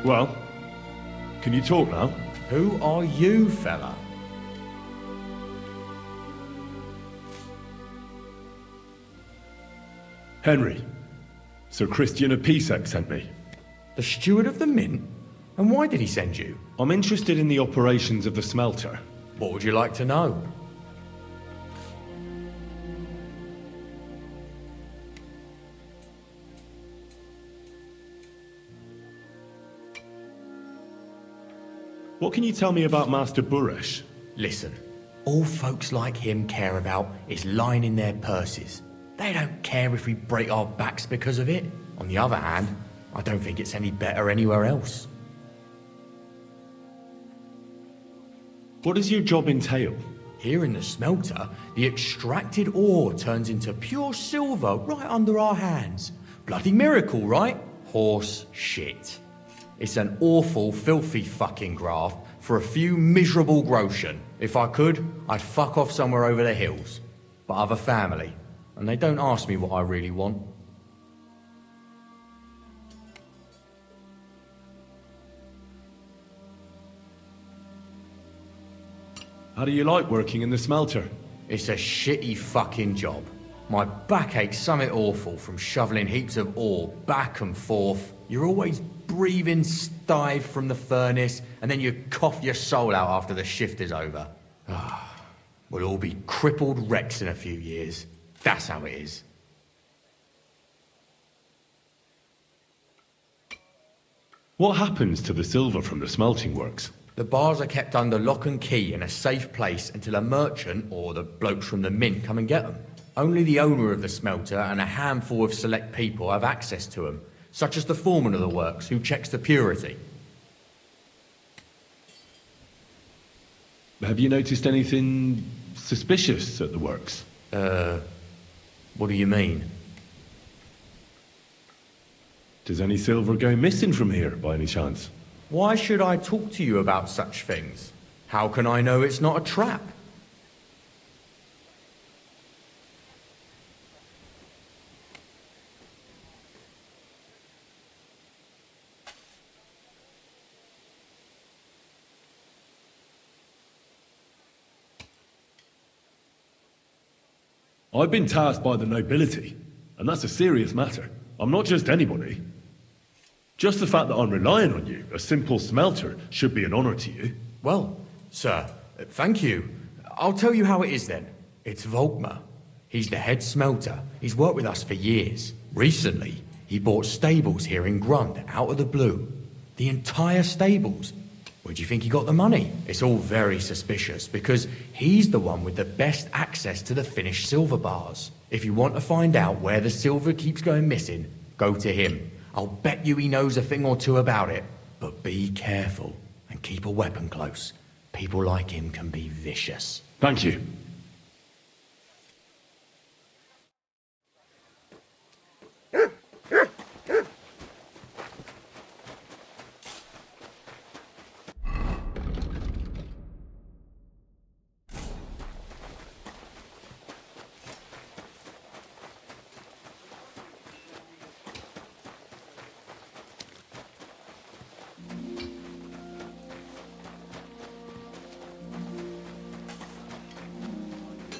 Well, can you talk now? Who are you, fella? Henry. Sir Christian of Pisek sent me. The steward of the mint? And why did he send you? I'm interested in the operations of the smelter. What would you like to know? What can you tell me about Master Buresh? Listen, all folks like him care about is lining their purses. They don't care if we break our backs because of it. On the other hand, I don't think it's any better anywhere else. What does your job entail? Here in the smelter, the extracted ore turns into pure silver right under our hands. Bloody miracle, right? Horse shit. It's an awful, filthy fucking graft for a few miserable groschen. If I could, I'd fuck off somewhere over the hills. But I've a family, and they don't ask me what I really want. How do you like working in the smelter? It's a shitty fucking job. My back aches something awful from shoveling heaps of ore back and forth. You're always breathing stive from the furnace, and then you cough your soul out after the shift is over. We'll all be crippled wrecks in a few years. That's how it is. What happens to the silver from the smelting works? The bars are kept under lock and key in a safe place until a merchant or the blokes from the mint come and get them. Only the owner of the smelter and a handful of select people have access to them, such as the foreman of the works, who checks the purity. Have you noticed anything suspicious at the works? What do you mean? Does any silver go missing from here, by any chance? Why should I talk to you about such things? How can I know it's not a trap? I've been tasked by the nobility, and that's a serious matter. I'm not just anybody. Just the fact that I'm relying on you, a simple smelter, should be an honour to you. Well, sir, thank you. I'll tell you how it is then. It's Volkmar. He's the head smelter. He's worked with us for years. Recently, he bought stables here in Grund, out of the blue. The entire stables. Where do you think he got the money? It's all very suspicious, because he's the one with the best access to the finished silver bars. If you want to find out where the silver keeps going missing, go to him. I'll bet you he knows a thing or two about it. But be careful, and keep a weapon close. People like him can be vicious. Thank you.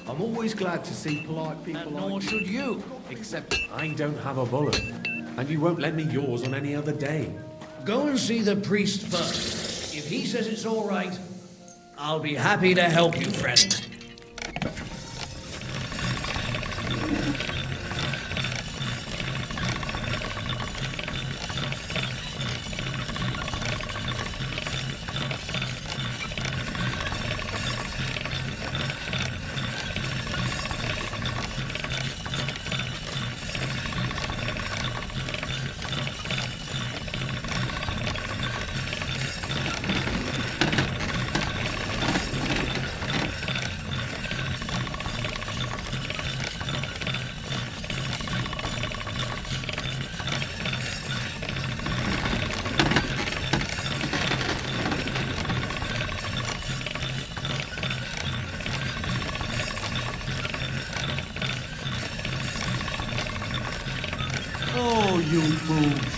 I'm always glad to see polite people And like nor you. should you. Except I don't have a bullet. And you won't lend me yours on any other day. Go and see the priest first. If he says it's all right, I'll be happy to help you, friend. Oh, you fools.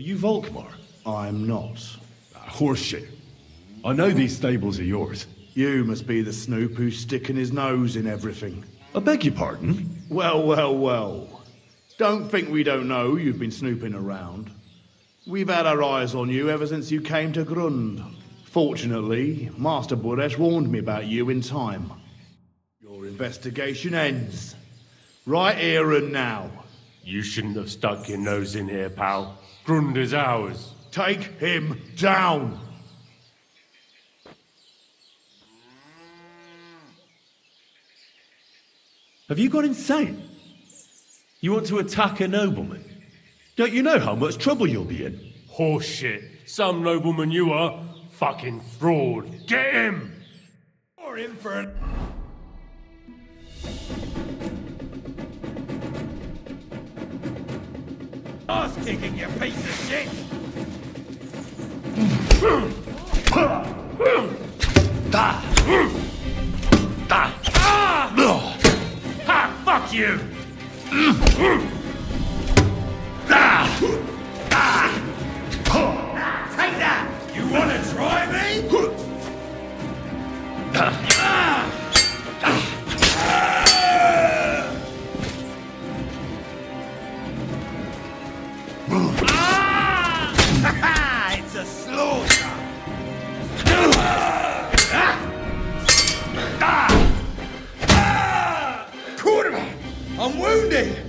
you Volkmar? I'm not. Horseshit. I know these stables are yours. You must be the snoop who's sticking his nose in everything. I beg your pardon? Well, well, well. Don't think we don't know you've been snooping around. We've had our eyes on you ever since you came to Grund. Fortunately, Master Buresh warned me about you in time. Your investigation ends. Right here and now. You shouldn't have stuck your nose in here, pal. Grund is ours. Take him down! Have you gone insane? You want to attack a nobleman? Don't you know how much trouble you'll be in? Horseshit. Some nobleman you are. Fucking fraud. Get him! Or in for an... ass kicking, you piece of shit! Ha! Fuck you! Take that! You wanna try me? It's a slaughter! Quarterback! I'm wounded!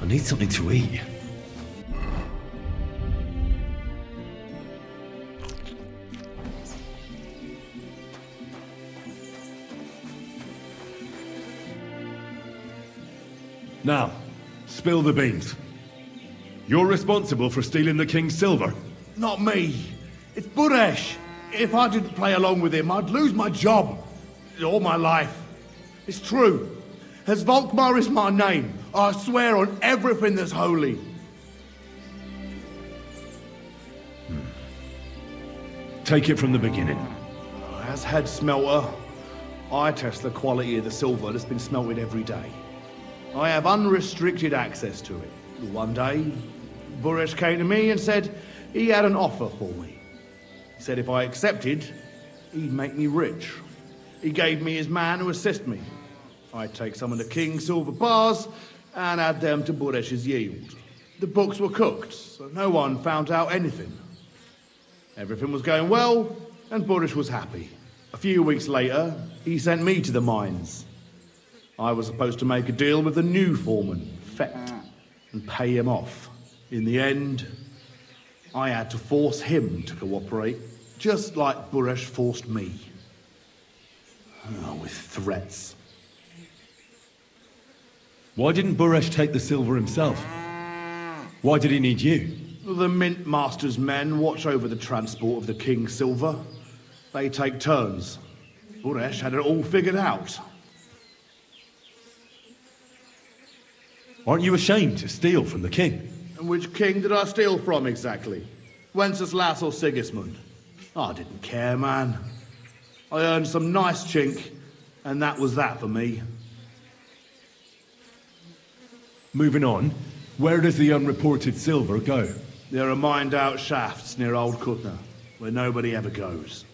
I need something to eat. Now, spill the beans. You're responsible for stealing the king's silver. Not me. It's Buresh. If I didn't play along with him, I'd lose my job. All my life. It's true. As Volkmar is my name, I swear on everything that's holy. Take it from the beginning. As head smelter, I test the quality of the silver that's been smelted every day. I have unrestricted access to it. One day, Buresh came to me and said he had an offer for me. He said if I accepted, he'd make me rich. He gave me his man to assist me. I'd take some of the king's silver bars and add them to Buresh's yield. The books were cooked, so no one found out anything. Everything was going well, and Buresh was happy. A few weeks later, he sent me to the mines. I was supposed to make a deal with the new foreman, Fett, and pay him off. In the end, I had to force him to cooperate, just like Buresh forced me. With threats. Why didn't Buresh take the silver himself? Why did he need you? The Mint Master's men watch over the transport of the King's silver. They take turns. Buresh had it all figured out. Aren't you ashamed to steal from the king? And which king did I steal from exactly? Wenceslas or Sigismund? I didn't care, man. I earned some nice chink, and that was that for me. Moving on, where does the unreported silver go? There are mined-out shafts near Old Kutna, where nobody ever goes.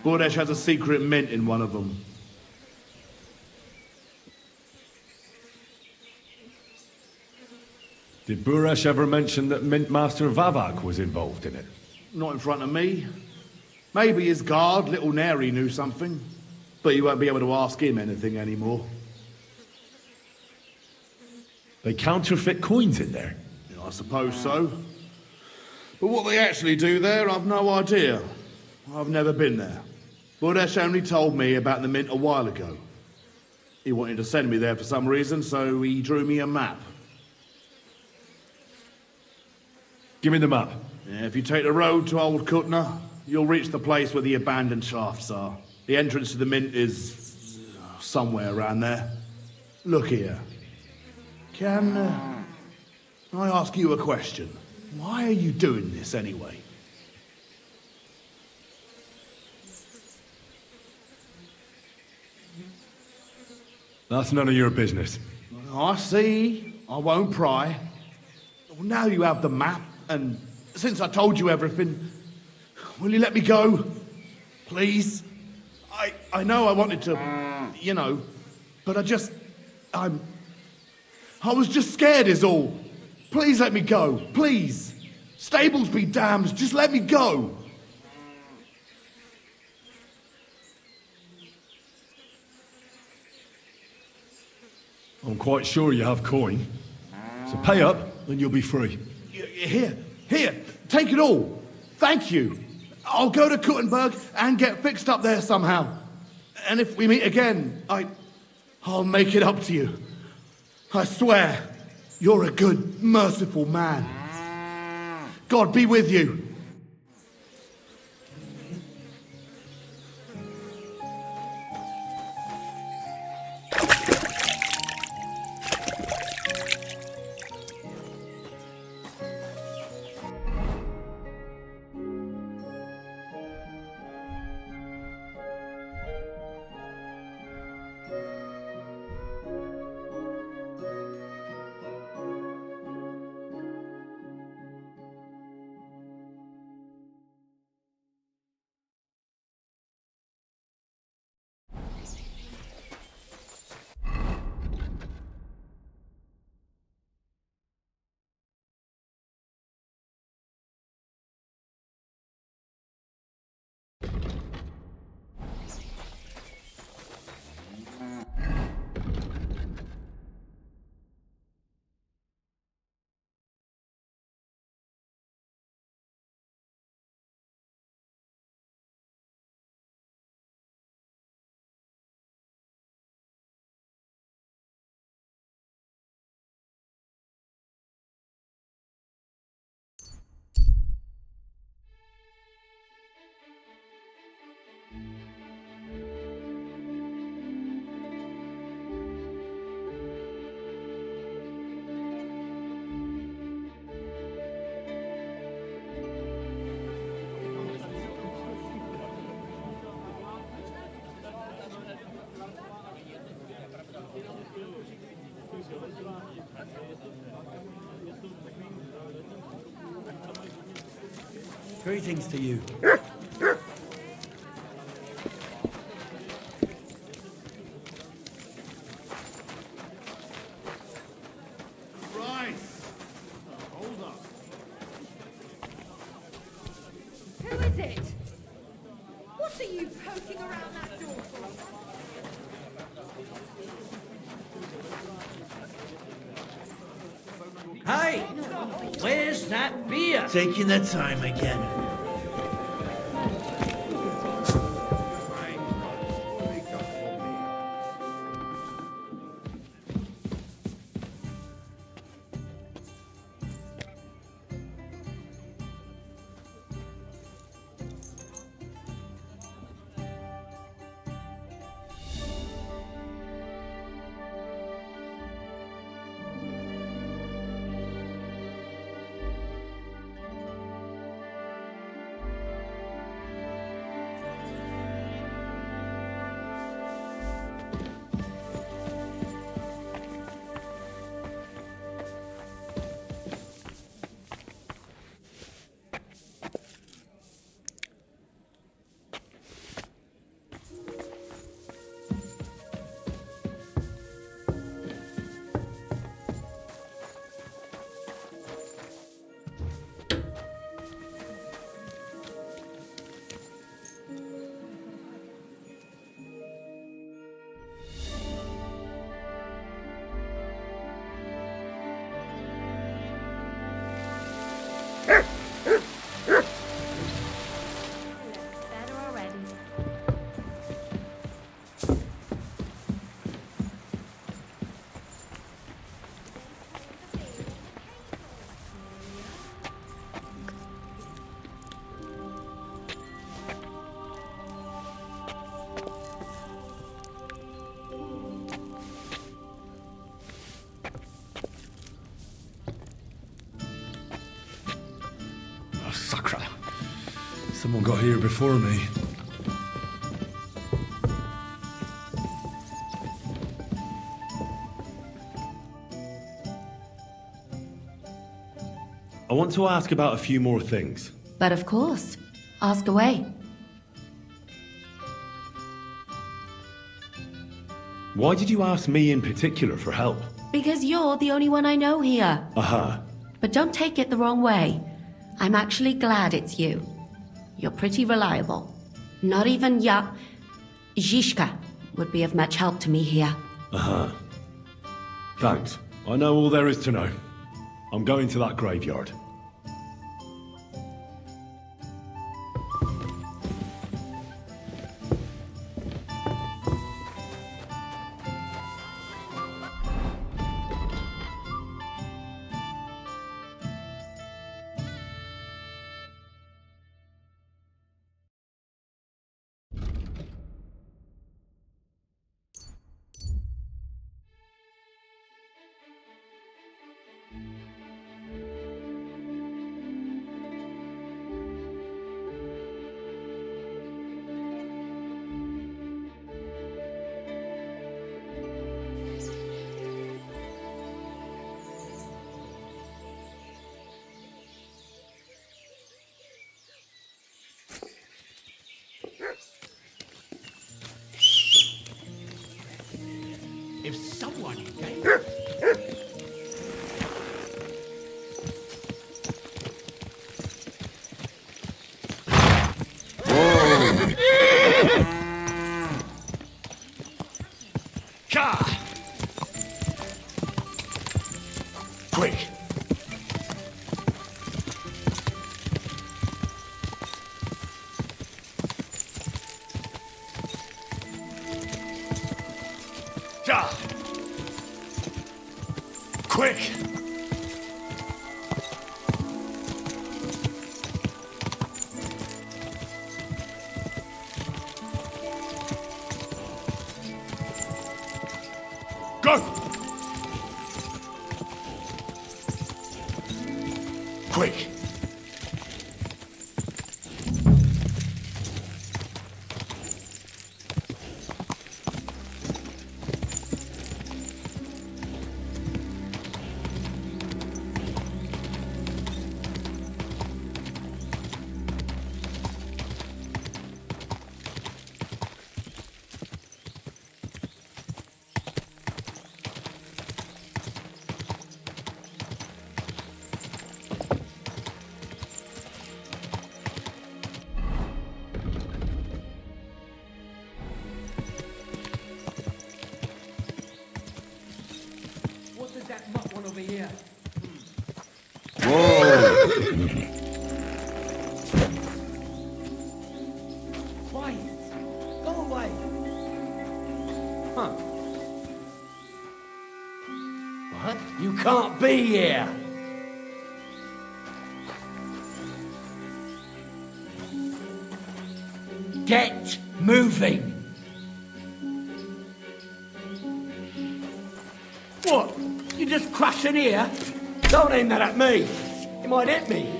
Buresh has a secret mint in one of them. Did Buresh ever mention that Mint Master Vavak was involved in it? Not in front of me. Maybe his guard, Little Neri, knew something. But you won't be able to ask him anything anymore. They counterfeit coins in there? Yeah, I suppose so. But what they actually do there, I've no idea. I've never been there. Buresh only told me about the mint a while ago. He wanted to send me there for some reason, so he drew me a map. Give me the map. Yeah, if you take the road to Old Kutna, you'll reach the place where the abandoned shafts are. The entrance to the mint is somewhere around there. Look here. Can I ask you a question? Why are you doing this anyway? That's none of your business. I see. I won't pry. Well, now you have the map, and since I told you everything, will you let me go? Please? I know I wanted to, you know, but I was just scared is all. Please let me go, please. Stables be damned, just let me go. I'm quite sure you have coin. So pay up, and you'll be free. Here, take it all. Thank you. I'll go to Kuttenberg and get fixed up there somehow. And if we meet again, I'll make it up to you. I swear, you're a good, merciful man. God be with you. Greetings to you. Right. Hold up. Who is it? What are you poking around that door for? Hey! Where's that beer? Taking their time again. Better already. Oh, sacre. Someone got here before me. I want to ask about a few more things. But of course, ask away. Why did you ask me in particular for help? Because you're the only one I know here. Aha. But don't take it the wrong way. I'm actually glad it's you. You're pretty reliable. Not even Zhishka would be of much help to me here. Aha. Thanks. I know all there is to know. I'm going to that graveyard. If someone came... Quick! Quick! Go! Quick! What does that mutt want over here? Quiet. Go away. Huh. What? You can't be here. Get moving. What? You just crashing here? Don't aim that at me. It might hit me.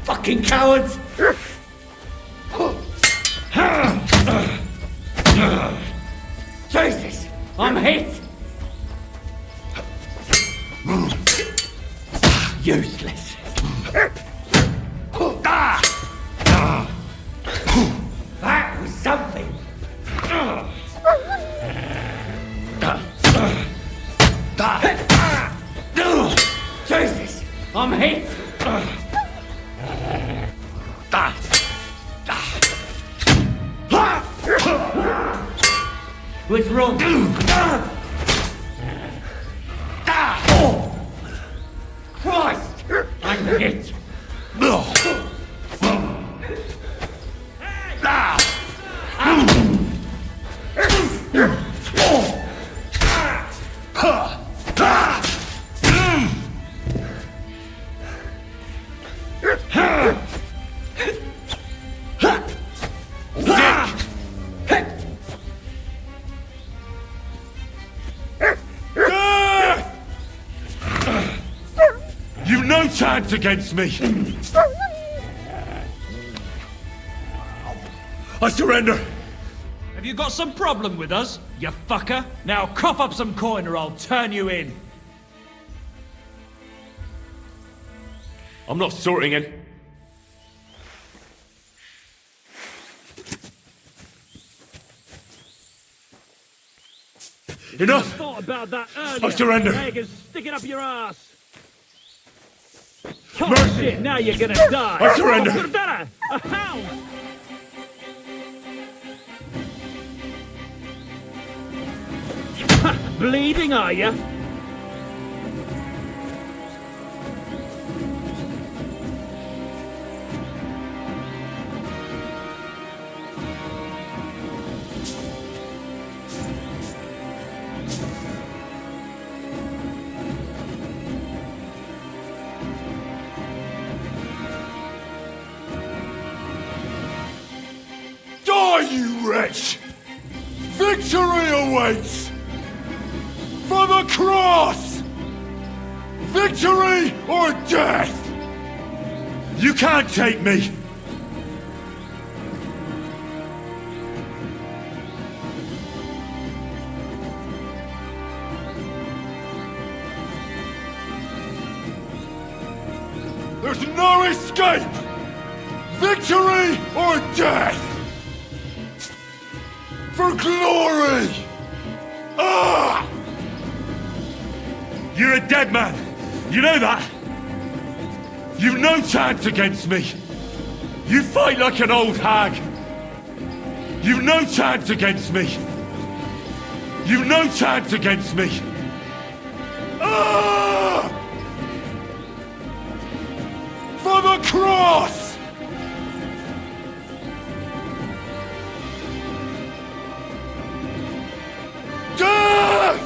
Fucking cowards! Jesus! I'm hit! Useless. That was something. I'm hit! What's wrong? Christ! I'm hit! You've no chance against me! I surrender! Have you got some problem with us, you fucker? Now cough up some coin or I'll turn you in. I'm not sorting it. Enough! Thought about that earlier. I surrender. Beggars sticking up your ass. Mercy. Shit, now you're gonna die. I surrender. Perdona, a hound. Bleeding, are you? Die, you wretch! Victory awaits! For the cross! Victory or death! You can't take me! There's no escape! Victory or death! For glory! Ah! You're a dead man! You know that? You've no chance against me! You fight like an old hag! You've no chance against me! You've no chance against me! Ah! For the cross! Death!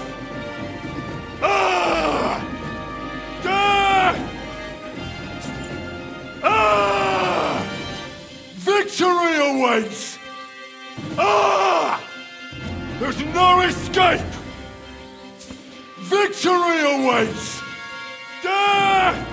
Ah! Death! Ah! Victory awaits! Ah! There's no escape! Victory awaits! Death!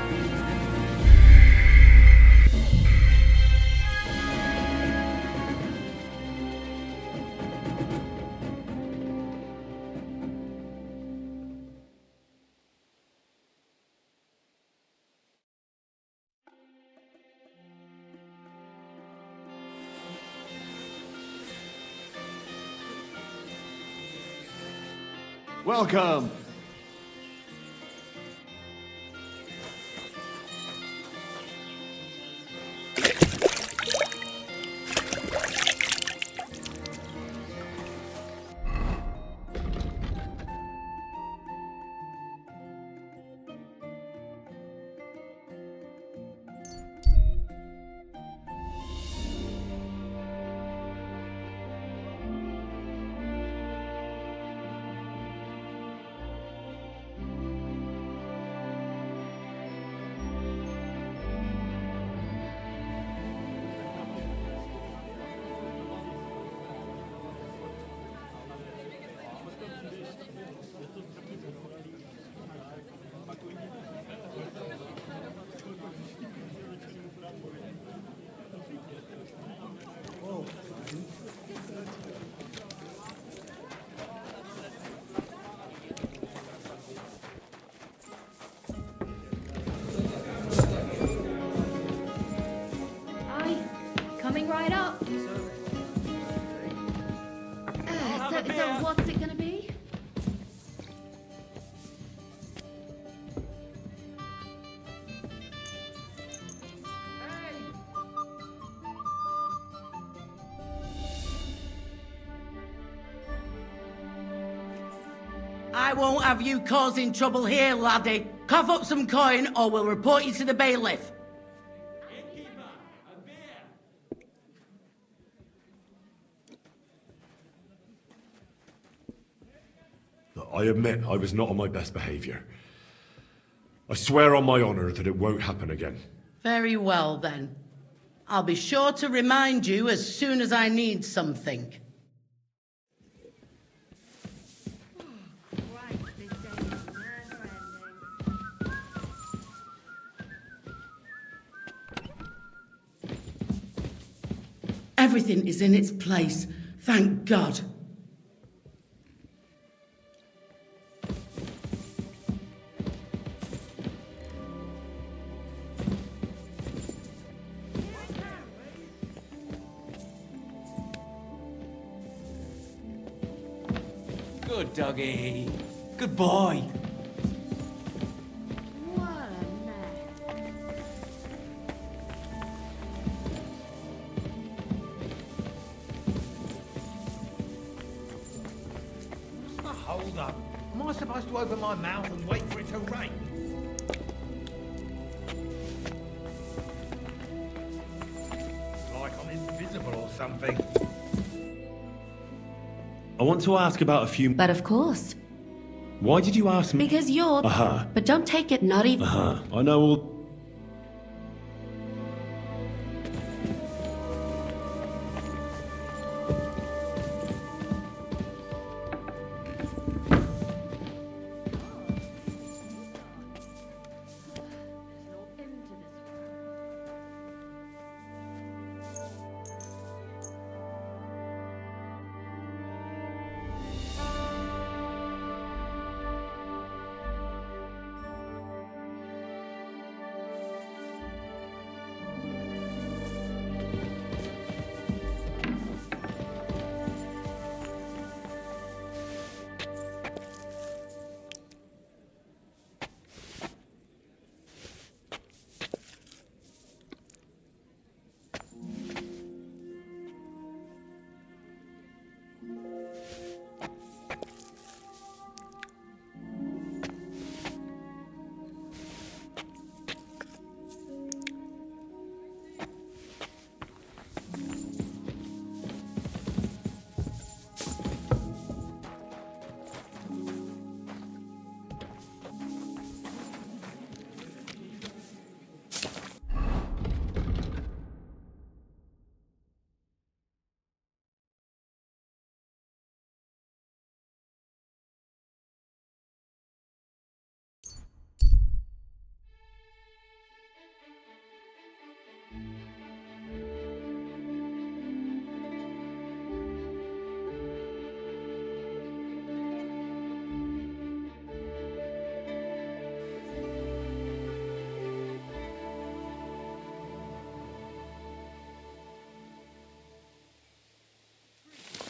Welcome. Coming right up. So what's it gonna be? I won't have you causing trouble here, laddie. Cough up some coin or we'll report you to the bailiff. Look, I admit I was not on my best behaviour. I swear on my honour that it won't happen again. Very well, then. I'll be sure to remind you as soon as I need something. Everything is in its place, thank God. Good doggy. Good boy. Hold up. Am I supposed to open my mouth and wait for it to rain? Like I'm invisible or something. I want to ask about a few... But of course. Why did you ask me? Because you're... Uh-huh. But don't take it not even... Uh-huh. I know all...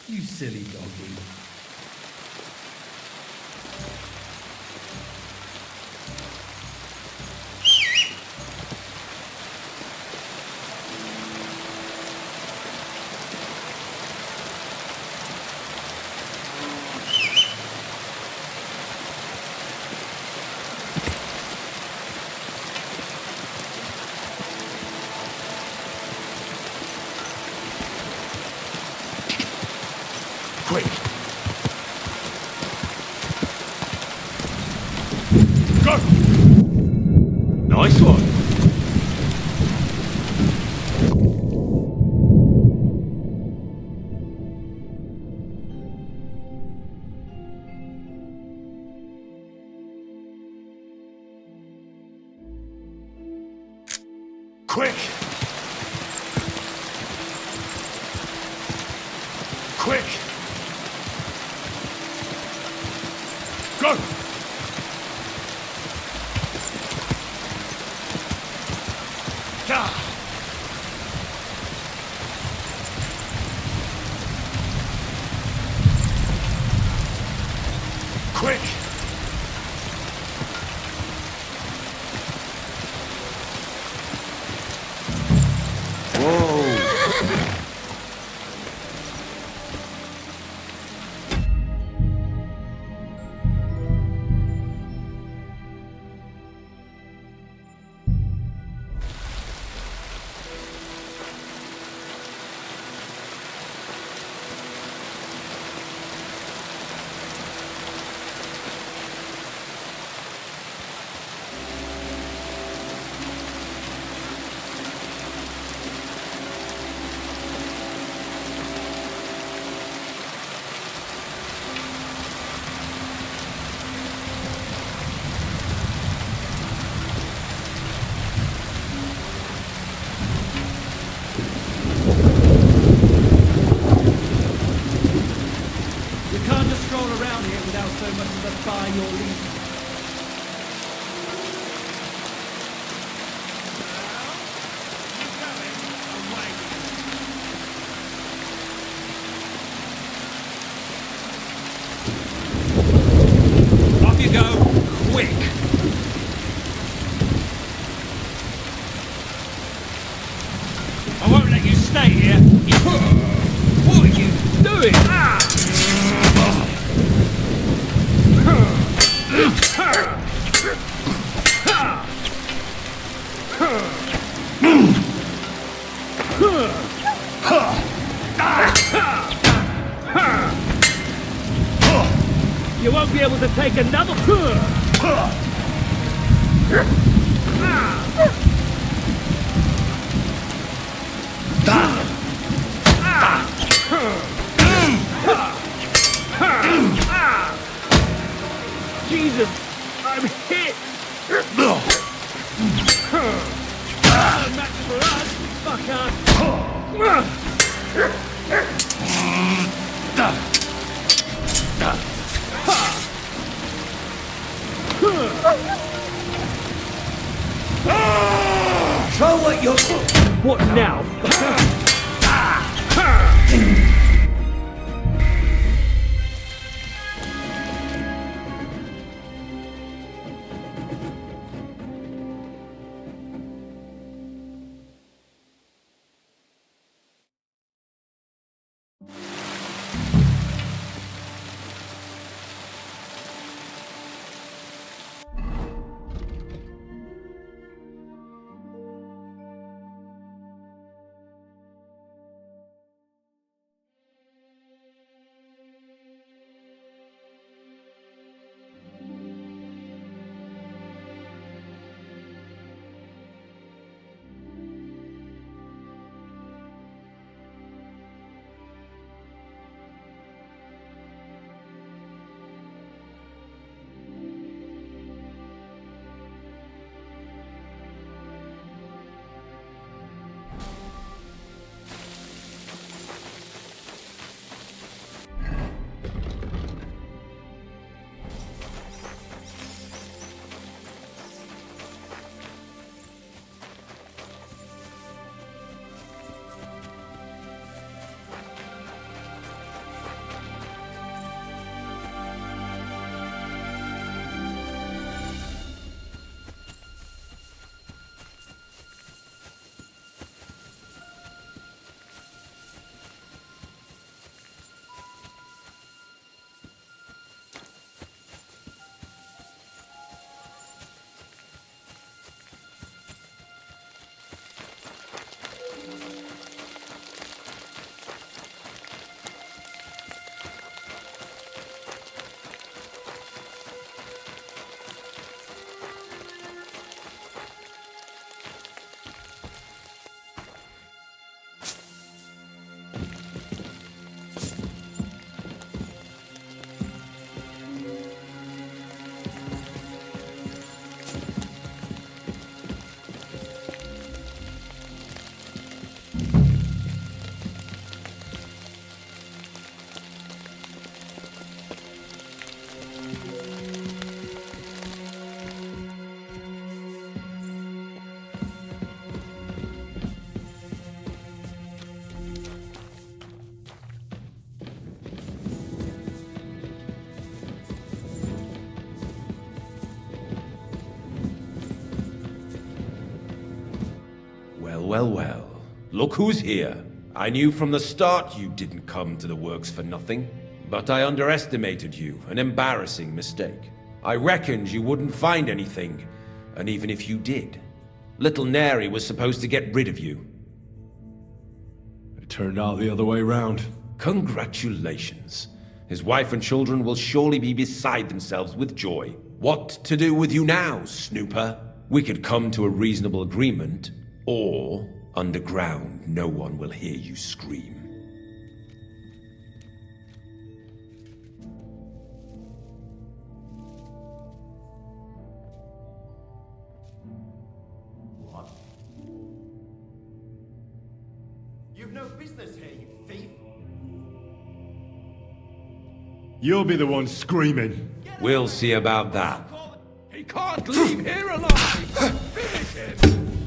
You silly doggy. Quick! Go! Nice one! Quick! Quick! Go! Ah. Quick! Whoa! your leave. Off you go, quick! I won't let you stay here. What are you doing? You won't be able to take another. Jesus, I'm hit. No match for us, fucker. Show what you're... What now? Well. Look who's here. I knew from the start you didn't come to the works for nothing. But I underestimated you, an embarrassing mistake. I reckoned you wouldn't find anything, and even if you did, little Neri was supposed to get rid of you. It turned out the other way round. Congratulations. His wife and children will surely be beside themselves with joy. What to do with you now, snooper? We could come to a reasonable agreement, or underground no one will hear you scream. What? You've no business here, you thief! You'll be the one screaming. Get We'll see about that. He can't leave here alive! Finish him!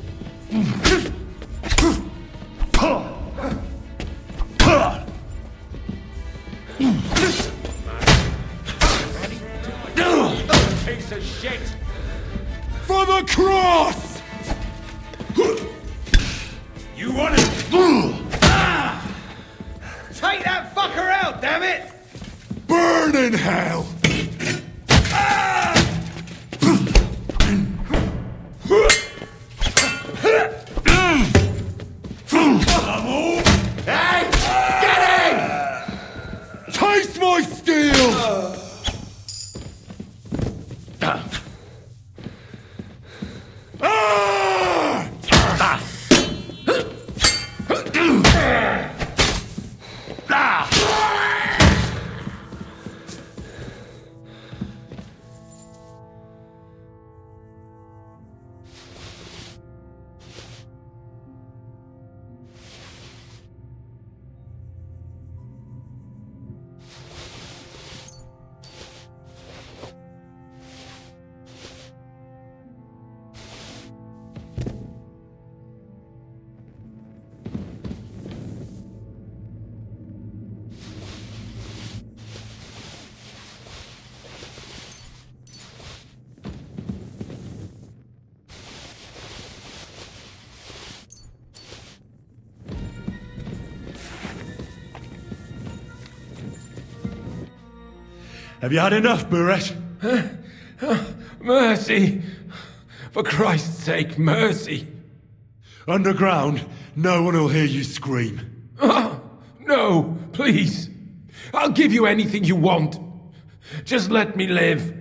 Piece of shit! For the cross! You want it? Take that fucker out, damn it! Burn in hell! Hey! Get him! Taste my steel! Have you had enough, Buret? Mercy! For Christ's sake, mercy! Underground, no one will hear you scream. No, please. I'll give you anything you want. Just let me live.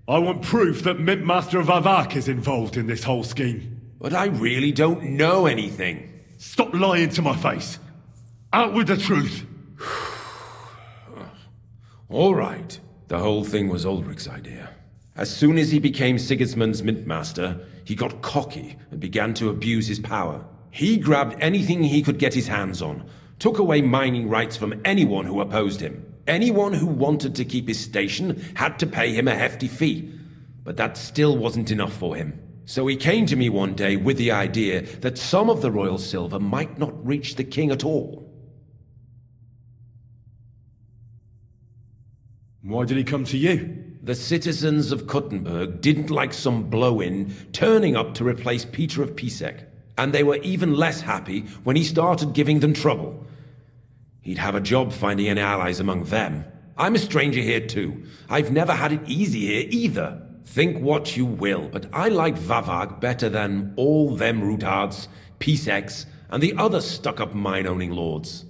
I want proof that Mint Master Vavak is involved in this whole scheme. But I really don't know anything. Stop lying to my face. Out with the truth. All right. The whole thing was Ulrich's idea. As soon as he became Sigismund's Mintmaster, he got cocky and began to abuse his power. He grabbed anything he could get his hands on, took away mining rights from anyone who opposed him. Anyone who wanted to keep his station had to pay him a hefty fee. But that still wasn't enough for him. So he came to me one day with the idea that some of the royal silver might not reach the king at all. Why did he come to you? The citizens of Kuttenberg didn't like some blow-in turning up to replace Peter of Pisek, and they were even less happy when he started giving them trouble. He'd have a job finding any allies among them. I'm a stranger here too. I've never had it easy here either. Think what you will, but I like Vavag better than all them Rutards, Piseks, and the other stuck-up mine-owning lords.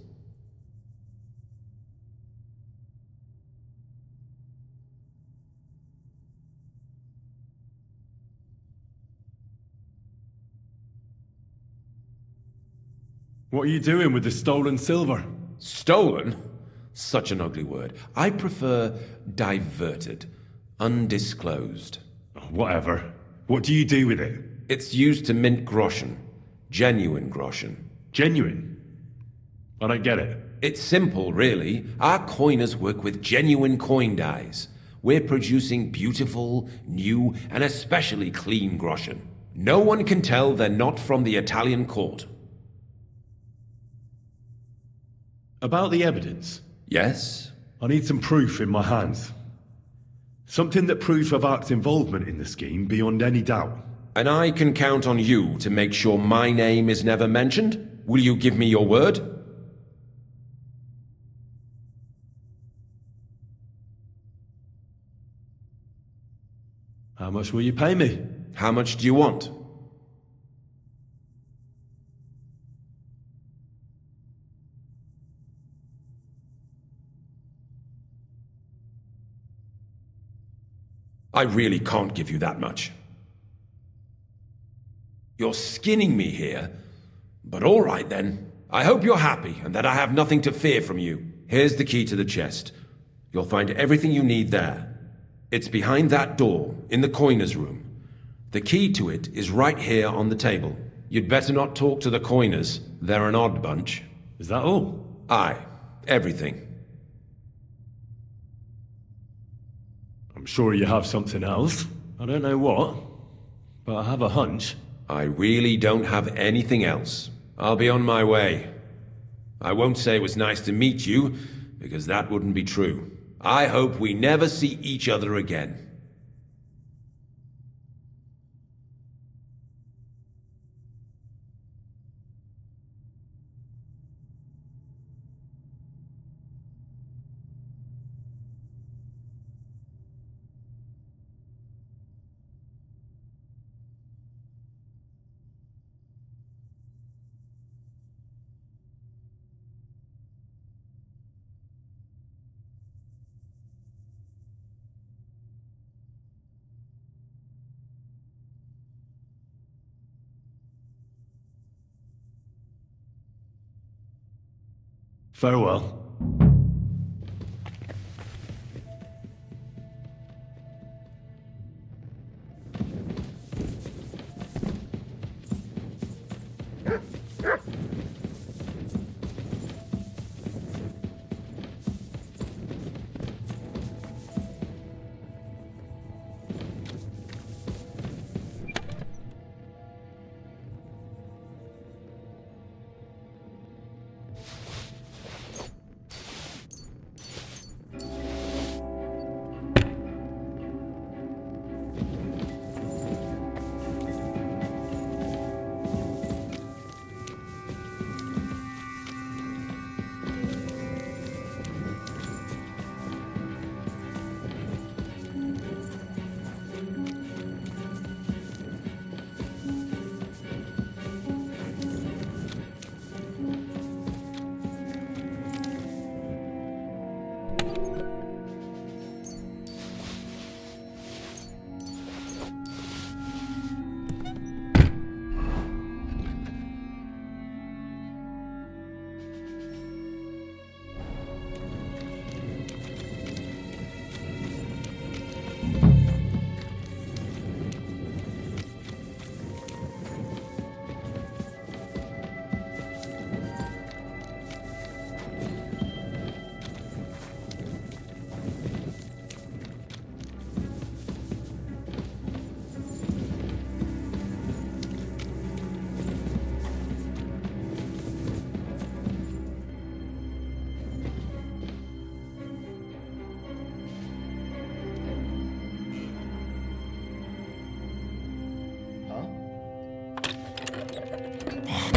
What are you doing with the stolen silver? Stolen? Such an ugly word. I prefer diverted, undisclosed. Whatever. What do you do with it? It's used to mint groschen. Genuine groschen. Genuine? I don't get it. It's simple, really. Our coiners work with genuine coin dyes. We're producing beautiful, new, and especially clean groschen. No one can tell they're not from the Italian court. About the evidence? Yes? I need some proof in my hands. Something that proves Vavak's involvement in the scheme beyond any doubt. And I can count on you to make sure my name is never mentioned? Will you give me your word? How much will you pay me? How much do you want? I really can't give you that much. You're skinning me here, but all right then. I hope you're happy and that I have nothing to fear from you. Here's the key to the chest. You'll find everything you need there. It's behind that door, in the coiner's room. The key to it is right here on the table. You'd better not talk to the coiners. They're an odd bunch. Is that all? Aye, everything. I'm sure you have something else. I don't know what, but I have a hunch. I really don't have anything else. I'll be on my way. I won't say it was nice to meet you, because that wouldn't be true. I hope we never see each other again. Farewell.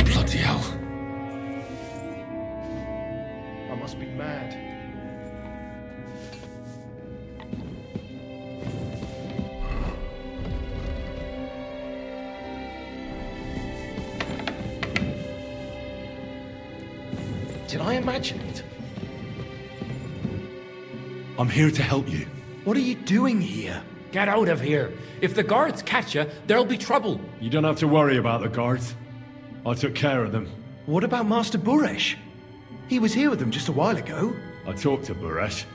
Bloody hell. I must be mad. Did I imagine it? I'm here to help you. What are you doing here? Get out of here. If the guards catch you, there'll be trouble. You don't have to worry about the guards. I took care of them. What about Master Buresh? He was here with them just a while ago. I talked to Buresh.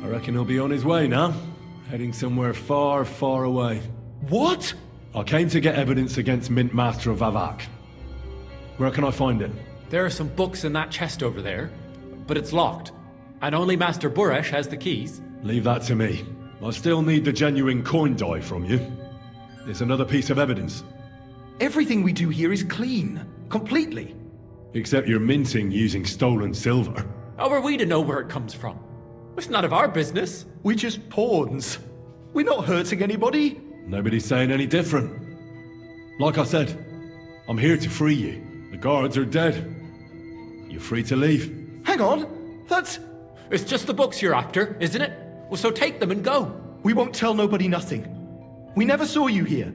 I reckon he'll be on his way now. Heading somewhere far, far away. What? I came to get evidence against Mint Master of Avak. Where can I find it? There are some books in that chest over there, but it's locked. And only Master Buresh has the keys. Leave that to me. I still need the genuine coin die from you. It's another piece of evidence. Everything we do here is clean. Completely. Except you're minting using stolen silver. How are we to know where it comes from? It's none of our business. We're just pawns. We're not hurting anybody. Nobody's saying any different. Like I said, I'm here to free you. The guards are dead. You're free to leave. Hang on. That's... It's just the books you're after, isn't it? Well, so take them and go. We won't tell nobody nothing. We never saw you here.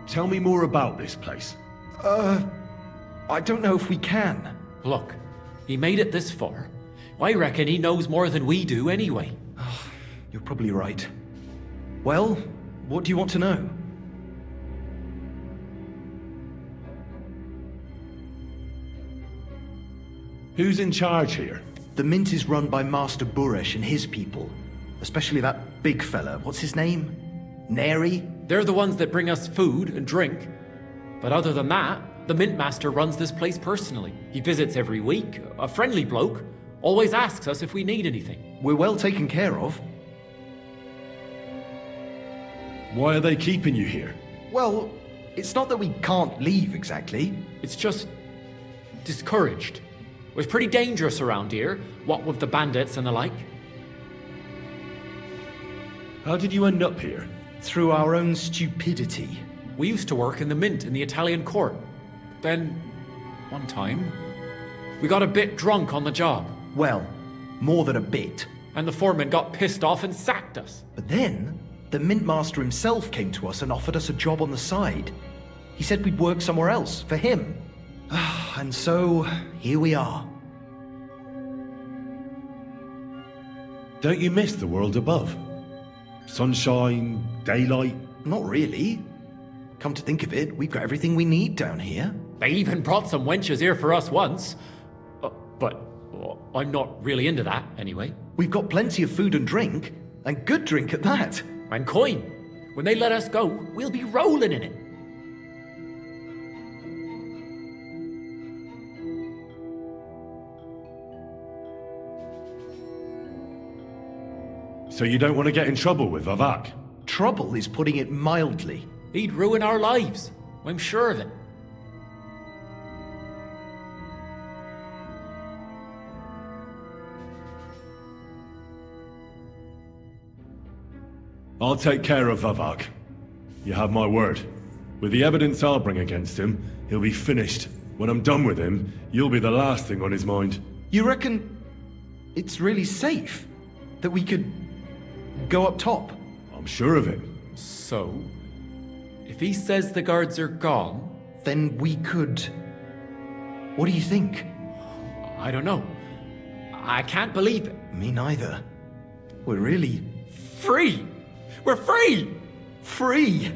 Tell me more about this place. I don't know if we can. Look, he made it this far. I reckon he knows more than we do anyway. You're probably right. Well, what do you want to know? Who's in charge here? The mint is run by Master Buresh and his people. Especially that big fella. What's his name? Neri? They're the ones that bring us food and drink. But other than that, The Mint Master runs this place personally. He visits every week, a friendly bloke, always asks us if we need anything. We're well taken care of. Why are they keeping you here? Well, it's not that we can't leave exactly. It's just discouraged. It was pretty dangerous around here, what with the bandits and the like. How did you end up here? Through our own stupidity. We used to work in the Mint in the Italian court. Then, one time, we got a bit drunk on the job. Well, more than a bit. And the foreman got pissed off and sacked us. But then, the Mint Master himself came to us and offered us a job on the side. He said we'd work somewhere else, for him. And so, here we are. Don't you miss the world above? Sunshine, daylight? Not really. Come to think of it, we've got everything we need down here. They even brought some wenches here for us once. But I'm not really into that, anyway. We've got plenty of food and drink, and good drink at that. And coin. When they let us go, we'll be rolling in it. So you don't want to get in trouble with Vavak? Trouble is putting it mildly. He'd ruin our lives. I'm sure of it. I'll take care of Vavak. You have my word. With the evidence I'll bring against him, he'll be finished. When I'm done with him, you'll be the last thing on his mind. You reckon it's really safe that we could go up top? I'm sure of it. So, if he says the guards are gone... Then we could... What do you think? I don't know. I can't believe it. Me neither. We're really... free! We're free! Free!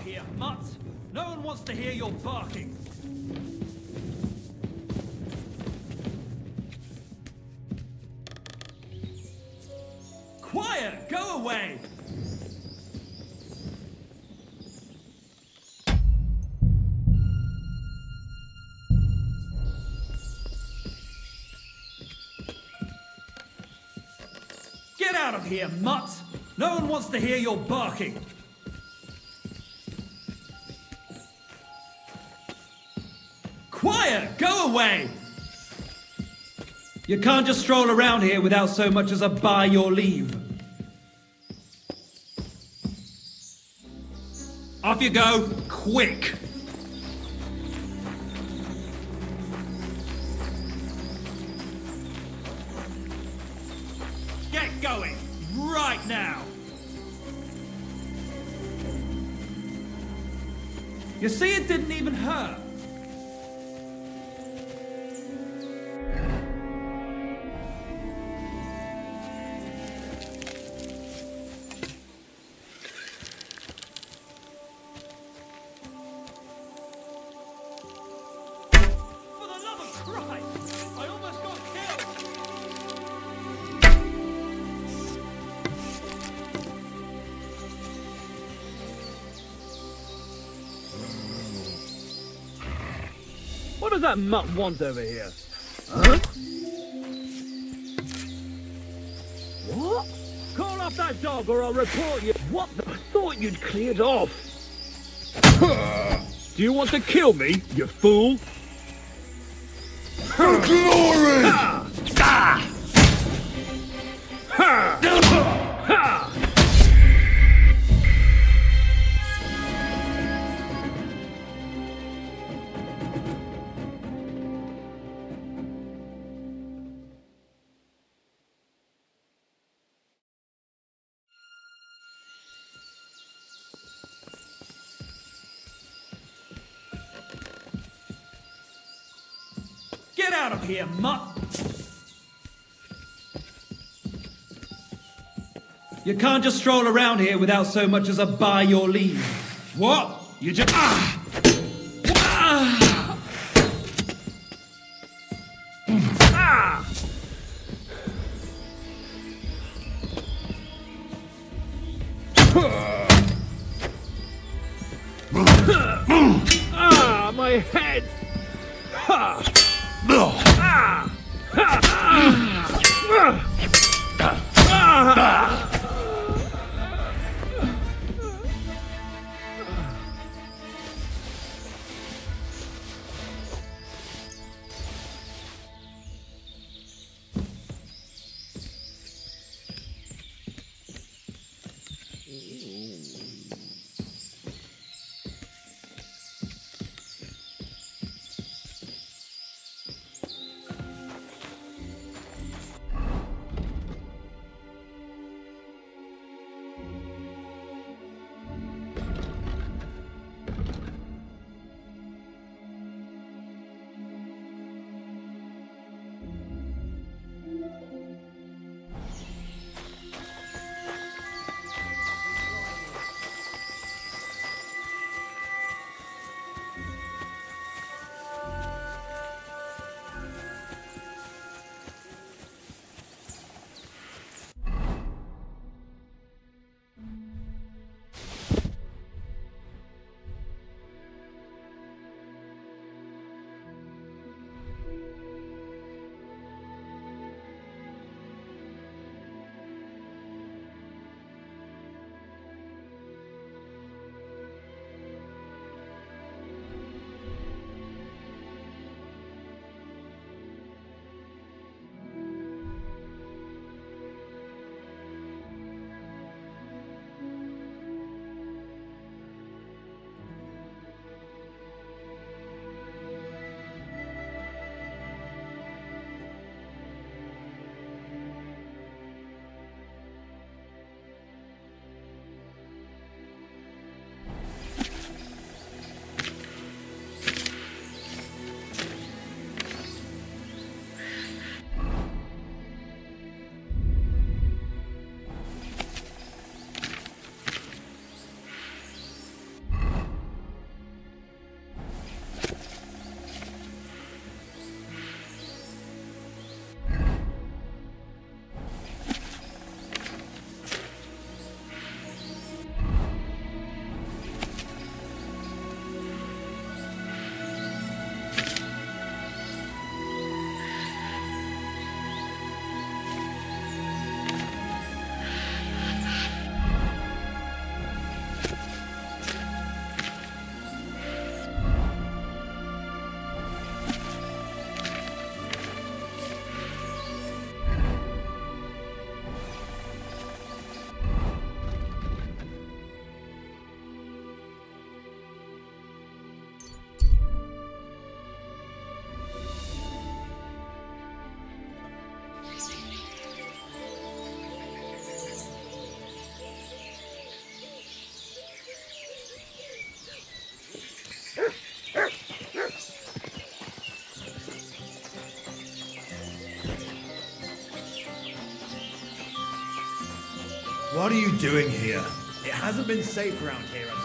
Here, mutt. No one wants to hear your barking. Quiet! Go away! Get out of here, mutt! No one wants to hear your barking. Quiet! Go away! You can't just stroll around here without so much as a by your leave. Off you go, quick! Get going, right now! You see, it didn't even hurt. does that mutt want over here? Huh? What? Call off that dog or I'll report you. What? I thought you'd cleared off. Do you want to kill me, you fool? For glory! Ha! Ah! Ha! Ha! Get out of here, mutt! You can't just stroll around here without so much as a by your leave. What? You just... Ah! Ah! Ah! Ah, my head! Ha! Ah! Ha! Ah! Ah! What are you doing here? It hasn't been safe around here as of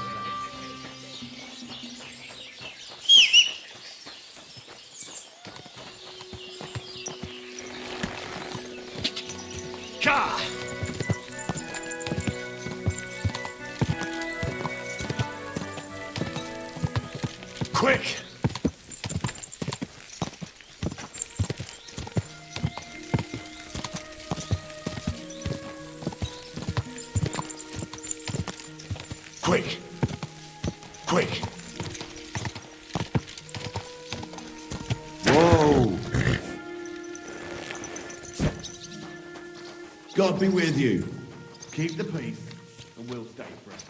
late. Ka! Quick! quick! Whoa! God be with you. Keep the peace, and we'll stay friends.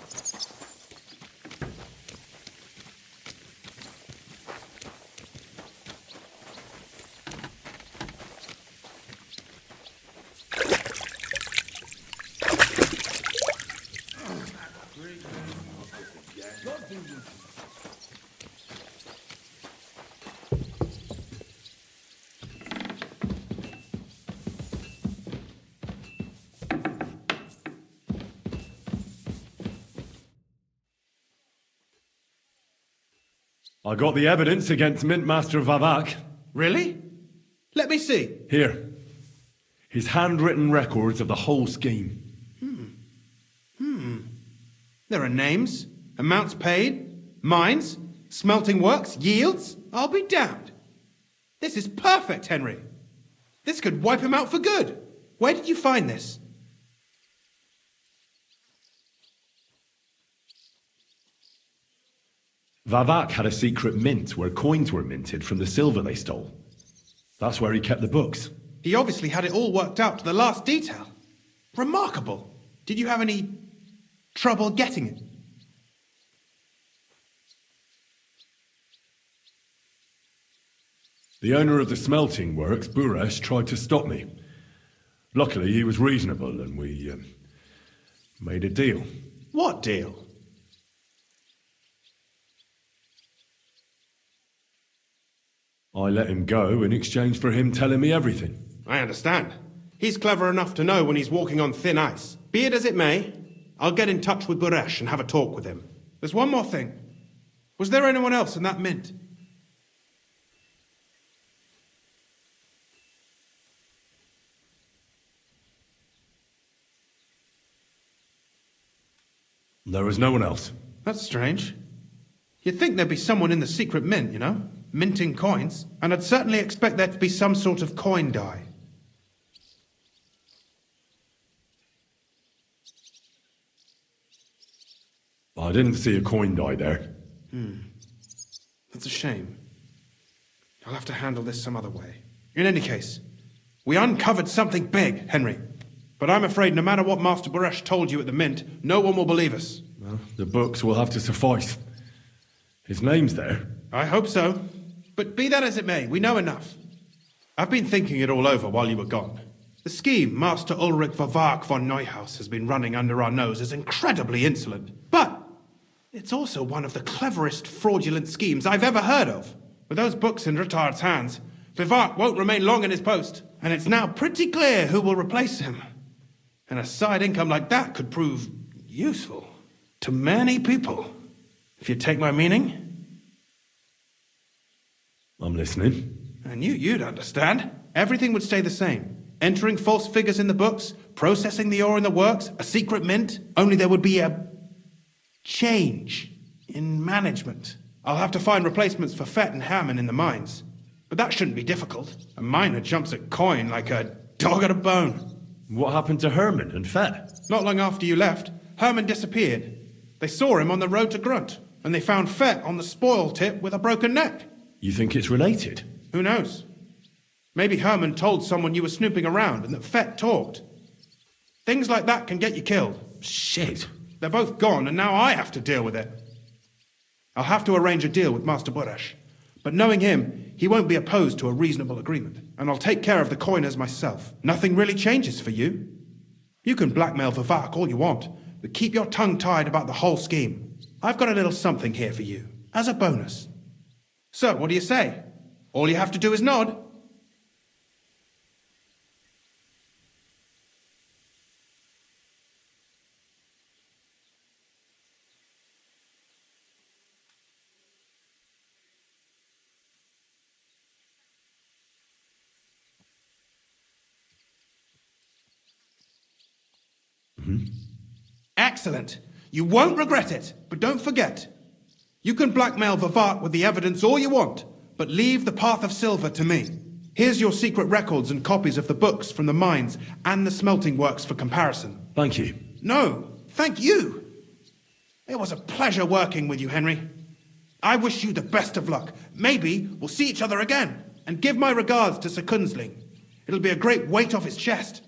I got the evidence against Mint Master Vavak. Really? Let me see. Here. His handwritten records of the whole scheme. There are names, amounts paid, mines, smelting works, yields. I'll be damned. This is perfect, Henry. This could wipe him out for good. Where did you find this? Vavak had a secret mint where coins were minted from the silver they stole. That's where he kept the books. He obviously had it all worked out to the last detail. Remarkable. Did you have any trouble getting it? The owner of the smelting works, Buresh, tried to stop me. Luckily, he was reasonable and we made a deal. What deal? I let him go in exchange for him telling me everything. I understand. He's clever enough to know when he's walking on thin ice. Be it as it may, I'll get in touch with Buresh and have a talk with him. There's one more thing. Was there anyone else in that mint? There was no one else. That's strange. You'd think there'd be someone in the secret mint, you know? Minting coins. And I'd certainly expect there to be some sort of coin die. I didn't see a coin die there. That's a shame. I'll have to handle this some other way. In any case, we uncovered something big, Henry. But I'm afraid no matter what Master Buresh told you at the mint, no one will believe us. Well, the books will have to suffice. His name's there. I hope so. But be that as it may, we know enough. I've been thinking it all over while you were gone. The scheme Master Ulrich Vavak von Neuhaus has been running under our nose is incredibly insolent. But it's also one of the cleverest fraudulent schemes I've ever heard of. With those books in Retard's hands, Vivart won't remain long in his post, and it's now pretty clear who will replace him. And a side income like that could prove useful to many people, if you take my meaning. I'm listening. I knew you'd understand. Everything would stay the same. Entering false figures in the books, processing the ore in the works, a secret mint, only there would be a change in management. I'll have to find replacements for Fett and Hammond in the mines. But that shouldn't be difficult. A miner jumps at coin like a dog at a bone. What happened to Herman and Fett? Not long after you left, Herman disappeared. They saw him on the road to Grunt, and they found Fett on the spoil tip with a broken neck. You think it's related? Who knows? Maybe Herman told someone you were snooping around and that Fett talked. Things like that can get you killed. Shit. They're both gone, and now I have to deal with it. I'll have to arrange a deal with Master Buresh. But knowing him, he won't be opposed to a reasonable agreement. And I'll take care of the coiners myself. Nothing really changes for you. You can blackmail Vivak all you want, but keep your tongue tied about the whole scheme. I've got a little something here for you, as a bonus. So, what do you say? All you have to do is nod. Excellent. You won't regret it, but don't forget. You can blackmail Vivart with the evidence all you want, but leave the Path of Silver to me. Here's your secret records and copies of the books from the mines and the smelting works for comparison. Thank you. No, thank you. It was a pleasure working with you, Henry. I wish you the best of luck. Maybe we'll see each other again. And give my regards to Sir Kunzling. It'll be a great weight off his chest.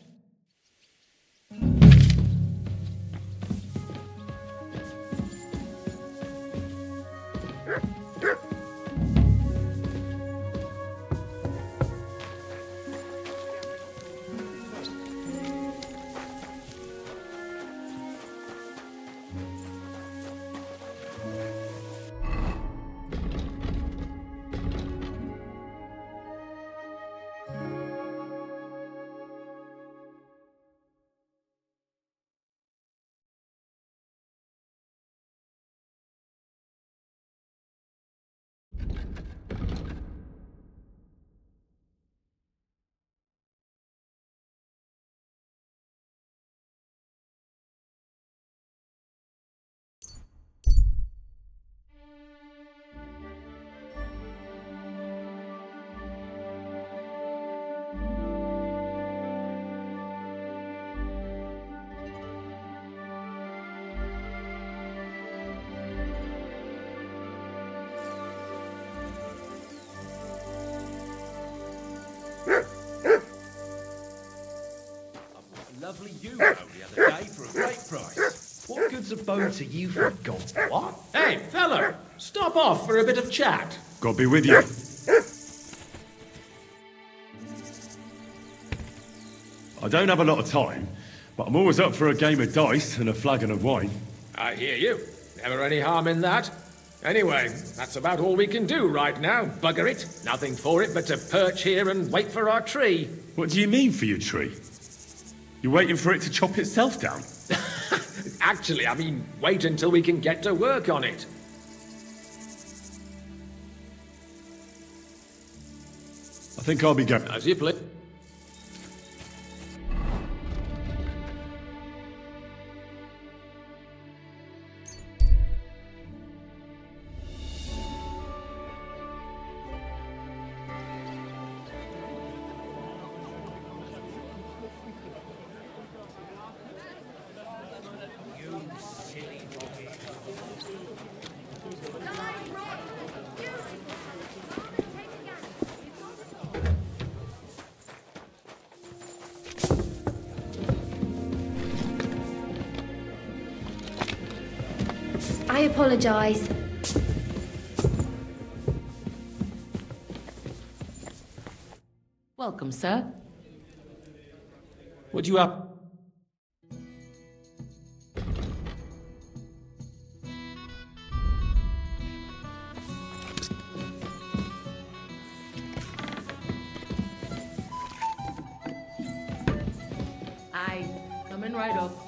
Lovely euro the other day for a great price. What good's a bow to you for God's what? Hey, fella! Stop off for a bit of chat. God be with you. I don't have a lot of time, but I'm always up for a game of dice and a flagon of wine. I hear you. Never any harm in that. Anyway, that's about all we can do right now. Bugger it. Nothing for it but to perch here and wait for our tree. What do you mean for your tree? You're waiting for it to chop itself down? Actually, I mean, wait until we can get to work on it. I think I'll be going. As you please. I apologise. Welcome, sir. Would you up? Aye, coming right up.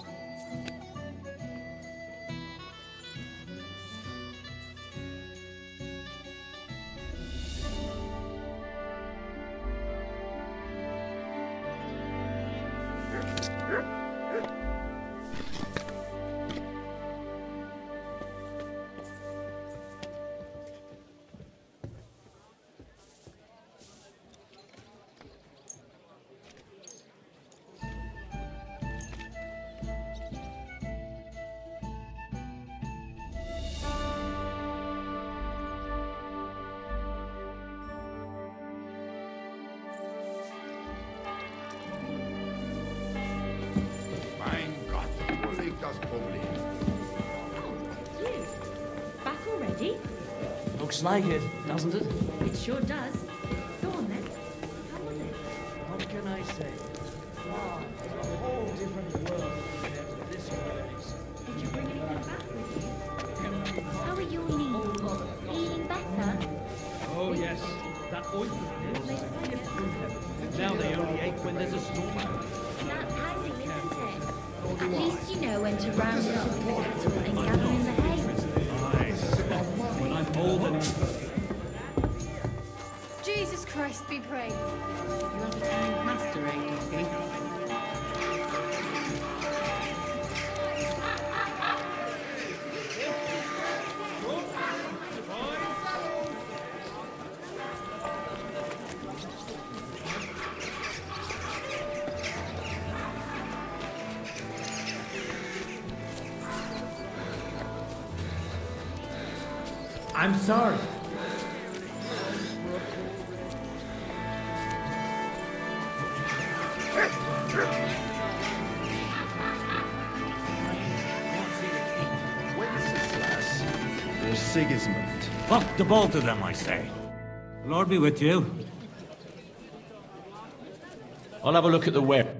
Back already? Looks like it, doesn't it? It sure does. Go on then. How was it? What can I say? Wow, it's a whole different world compared to this place. Did you bring anything back with you? How are your knees, Bob? Feeling better? Oh, yes. That ointment was a gift from heaven. Now they only ache when there's a storm out. That's handy, isn't it? At least you know when to round up the cattle and gather in the hay. When I'm old and... Jesus Christ be praised. You have a time master, eh, I'm sorry. Wenceslas or Sigismund? Fuck the both of them, I say. The Lord be with you. I'll have a look at the web.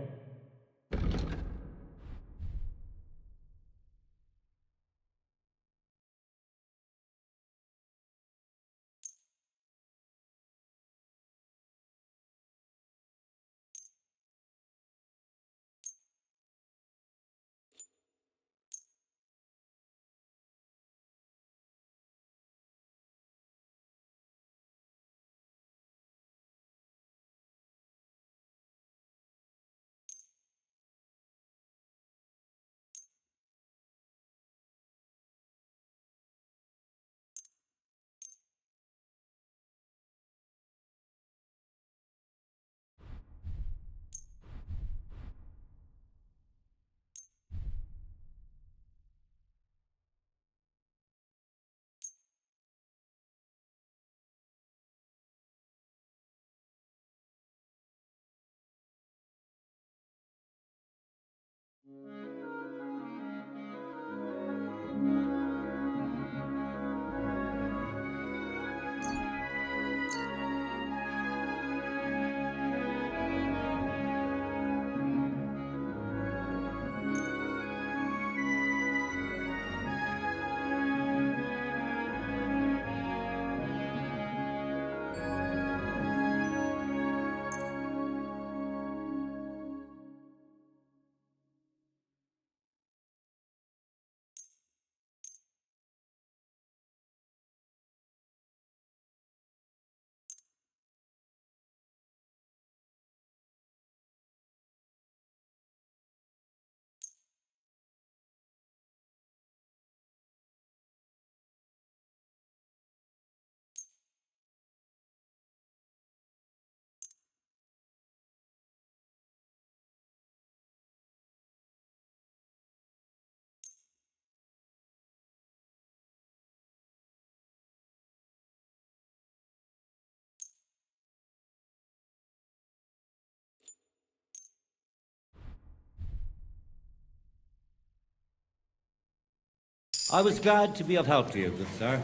I was glad to be of help to you, good sir.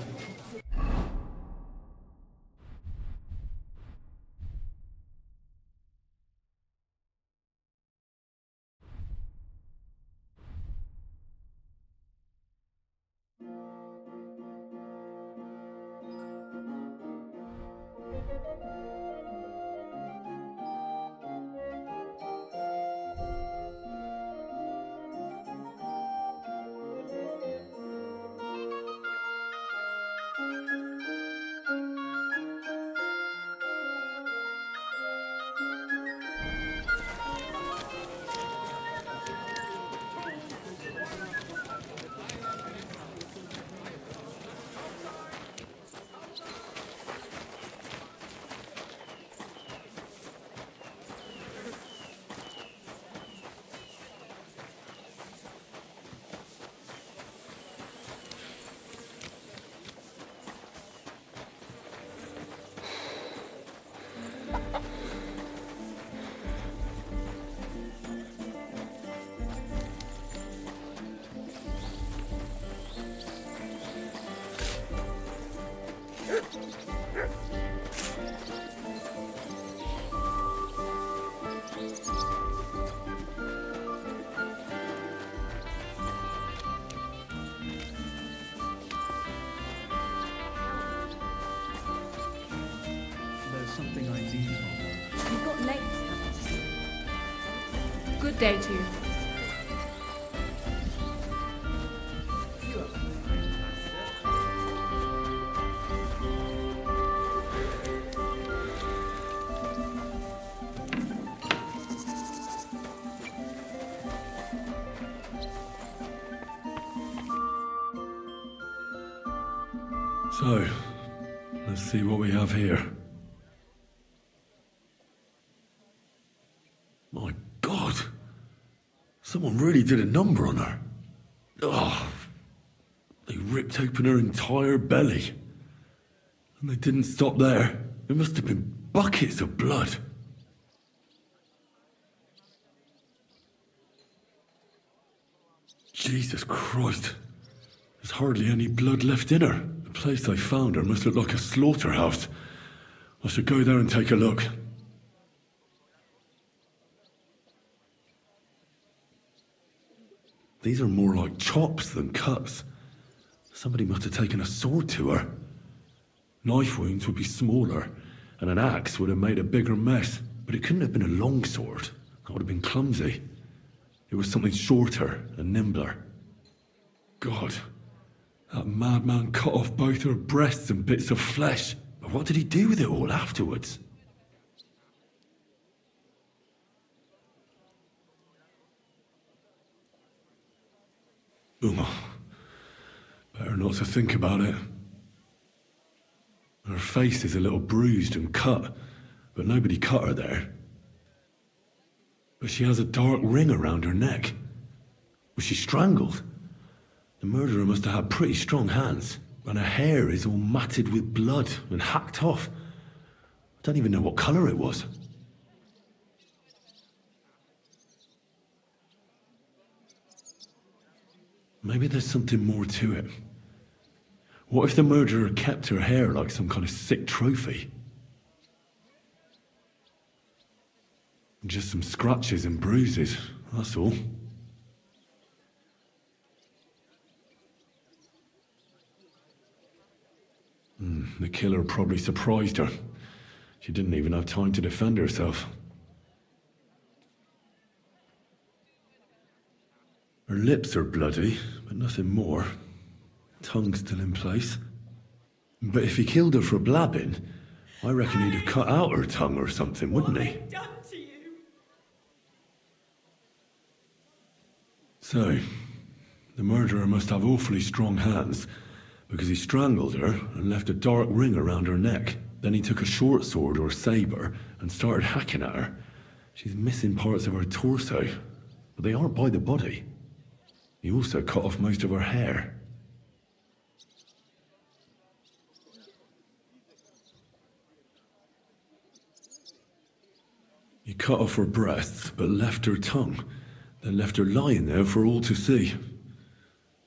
There's something I need from. You've got legs, haven't you? Good day to you. So, let's see what we have here. My God! Someone really did a number on her. Oh, they ripped open her entire belly. And they didn't stop there. It must have been buckets of blood. Jesus Christ. There's hardly any blood left in her. The place I found her must look like a slaughterhouse. I should go there and take a look. These are more like chops than cuts. Somebody must have taken a sword to her. Knife wounds would be smaller, and an axe would have made a bigger mess. But it couldn't have been a long sword. That would have been clumsy. It was something shorter and nimbler. God, that madman cut off both her breasts and bits of flesh. But what did he do with it all afterwards? Better not to think about it. Her face is a little bruised and cut, but nobody cut her there. But she has a dark ring around her neck. Was she strangled? The murderer must have had pretty strong hands, and her hair is all matted with blood and hacked off. I don't even know what colour it was. Maybe there's something more to it. What if the murderer kept her hair like some kind of sick trophy? Just some scratches and bruises, that's all. The killer probably surprised her. She didn't even have time to defend herself. Her lips are bloody, but nothing more. Tongue's still in place. But if he killed her for blabbing, I reckon he'd have cut out her tongue or something, wouldn't he? So, the murderer must have awfully strong hands, because he strangled her and left a dark ring around her neck. Then he took a short sword or saber and started hacking at her. She's missing parts of her torso, but they aren't by the body. He also cut off most of her hair. He cut off her breasts, but left her tongue, then left her lying there for all to see.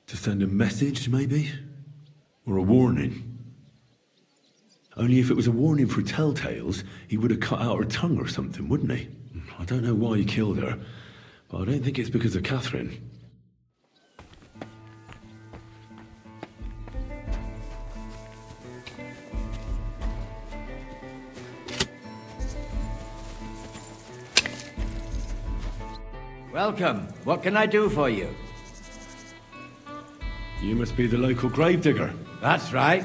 To send a message, maybe? Or a warning? Only if it was a warning for telltales, he would have cut out her tongue or something, wouldn't he? I don't know why he killed her, but I don't think it's because of Catherine. Welcome. What can I do for you? You must be the local gravedigger. That's right.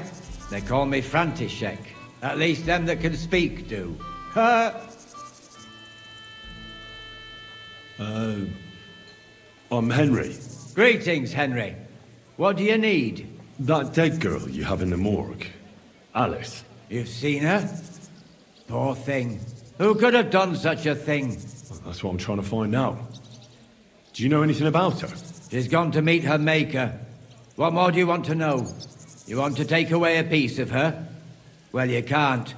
They call me František. At least them that can speak do. I'm Henry. Greetings, Henry. What do you need? That dead girl you have in the morgue. Alice. You've seen her? Poor thing. Who could have done such a thing? That's what I'm trying to find out. Do you know anything about her? She's gone to meet her maker. What more do you want to know? You want to take away a piece of her? Well, you can't.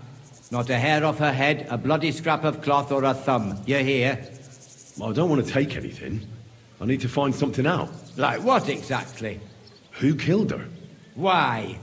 Not a hair off her head, a bloody scrap of cloth or a thumb. You hear? Well, I don't want to take anything. I need to find something out. Like what exactly? Who killed her? Why?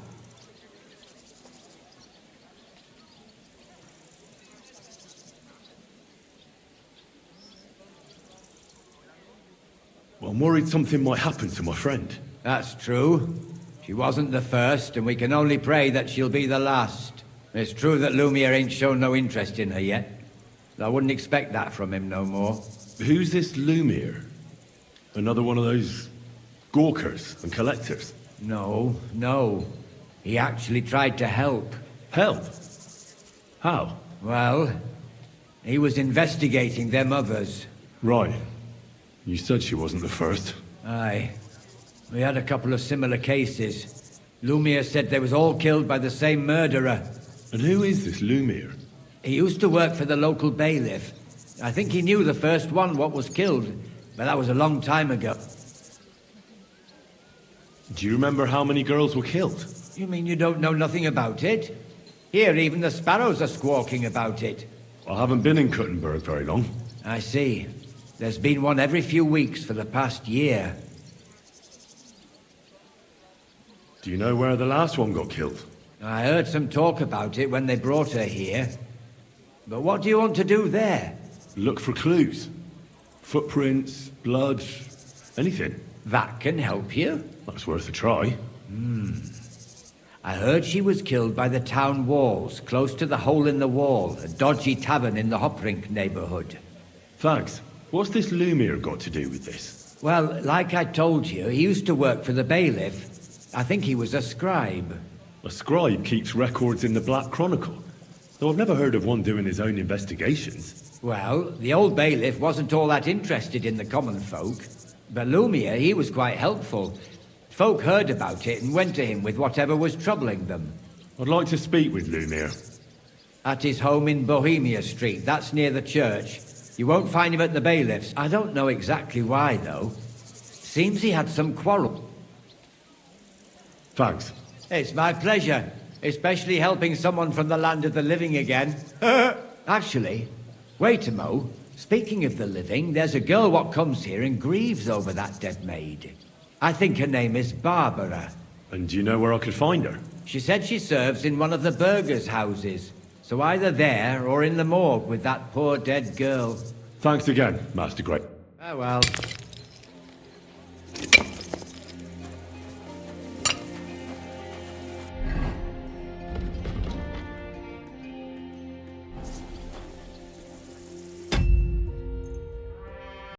Well, I'm worried something might happen to my friend. That's true. She wasn't the first, and we can only pray that she'll be the last. It's true that Lumiere ain't shown no interest in her yet. I wouldn't expect that from him no more. Who's this Lumiere? Another one of those gawkers and collectors? No. He actually tried to help. Help? How? Well, he was investigating them others. Right. You said she wasn't the first. Aye. We had a couple of similar cases. Lumiere said they was all killed by the same murderer. And who is this Lumiere? He used to work for the local bailiff. I think he knew the first one what was killed, but that was a long time ago. Do you remember how many girls were killed? You mean you don't know nothing about it? Here, even the sparrows are squawking about it. I haven't been in Kuttenberg very long. I see. There's been one every few weeks for the past year. Do you know where the last one got killed? I heard some talk about it when they brought her here. But what do you want to do there? Look for clues. Footprints, blood, anything. That can help you. That's worth a try. I heard she was killed by the town walls, close to the hole in the wall, a dodgy tavern in the Hoprink neighborhood. Thanks. What's this Lumiere got to do with this? Well, like I told you, he used to work for the bailiff. I think he was a scribe. A scribe keeps records in the Black Chronicle. Though I've never heard of one doing his own investigations. Well, the old bailiff wasn't all that interested in the common folk. But Lumiere, he was quite helpful. Folk heard about it and went to him with whatever was troubling them. I'd like to speak with Lumiere. At his home in Bohemia Street, that's near the church. You won't find him at the bailiff's. I don't know exactly why, though. Seems he had some quarrel. Thanks. It's my pleasure, especially helping someone from the land of the living again. Actually, wait a mo. Speaking of the living, there's a girl what comes here and grieves over that dead maid. I think her name is Barbara. And do you know where I could find her? She said she serves in one of the burgers' houses. So either there or in the morgue with that poor dead girl. Thanks again, Master Grey. Oh well.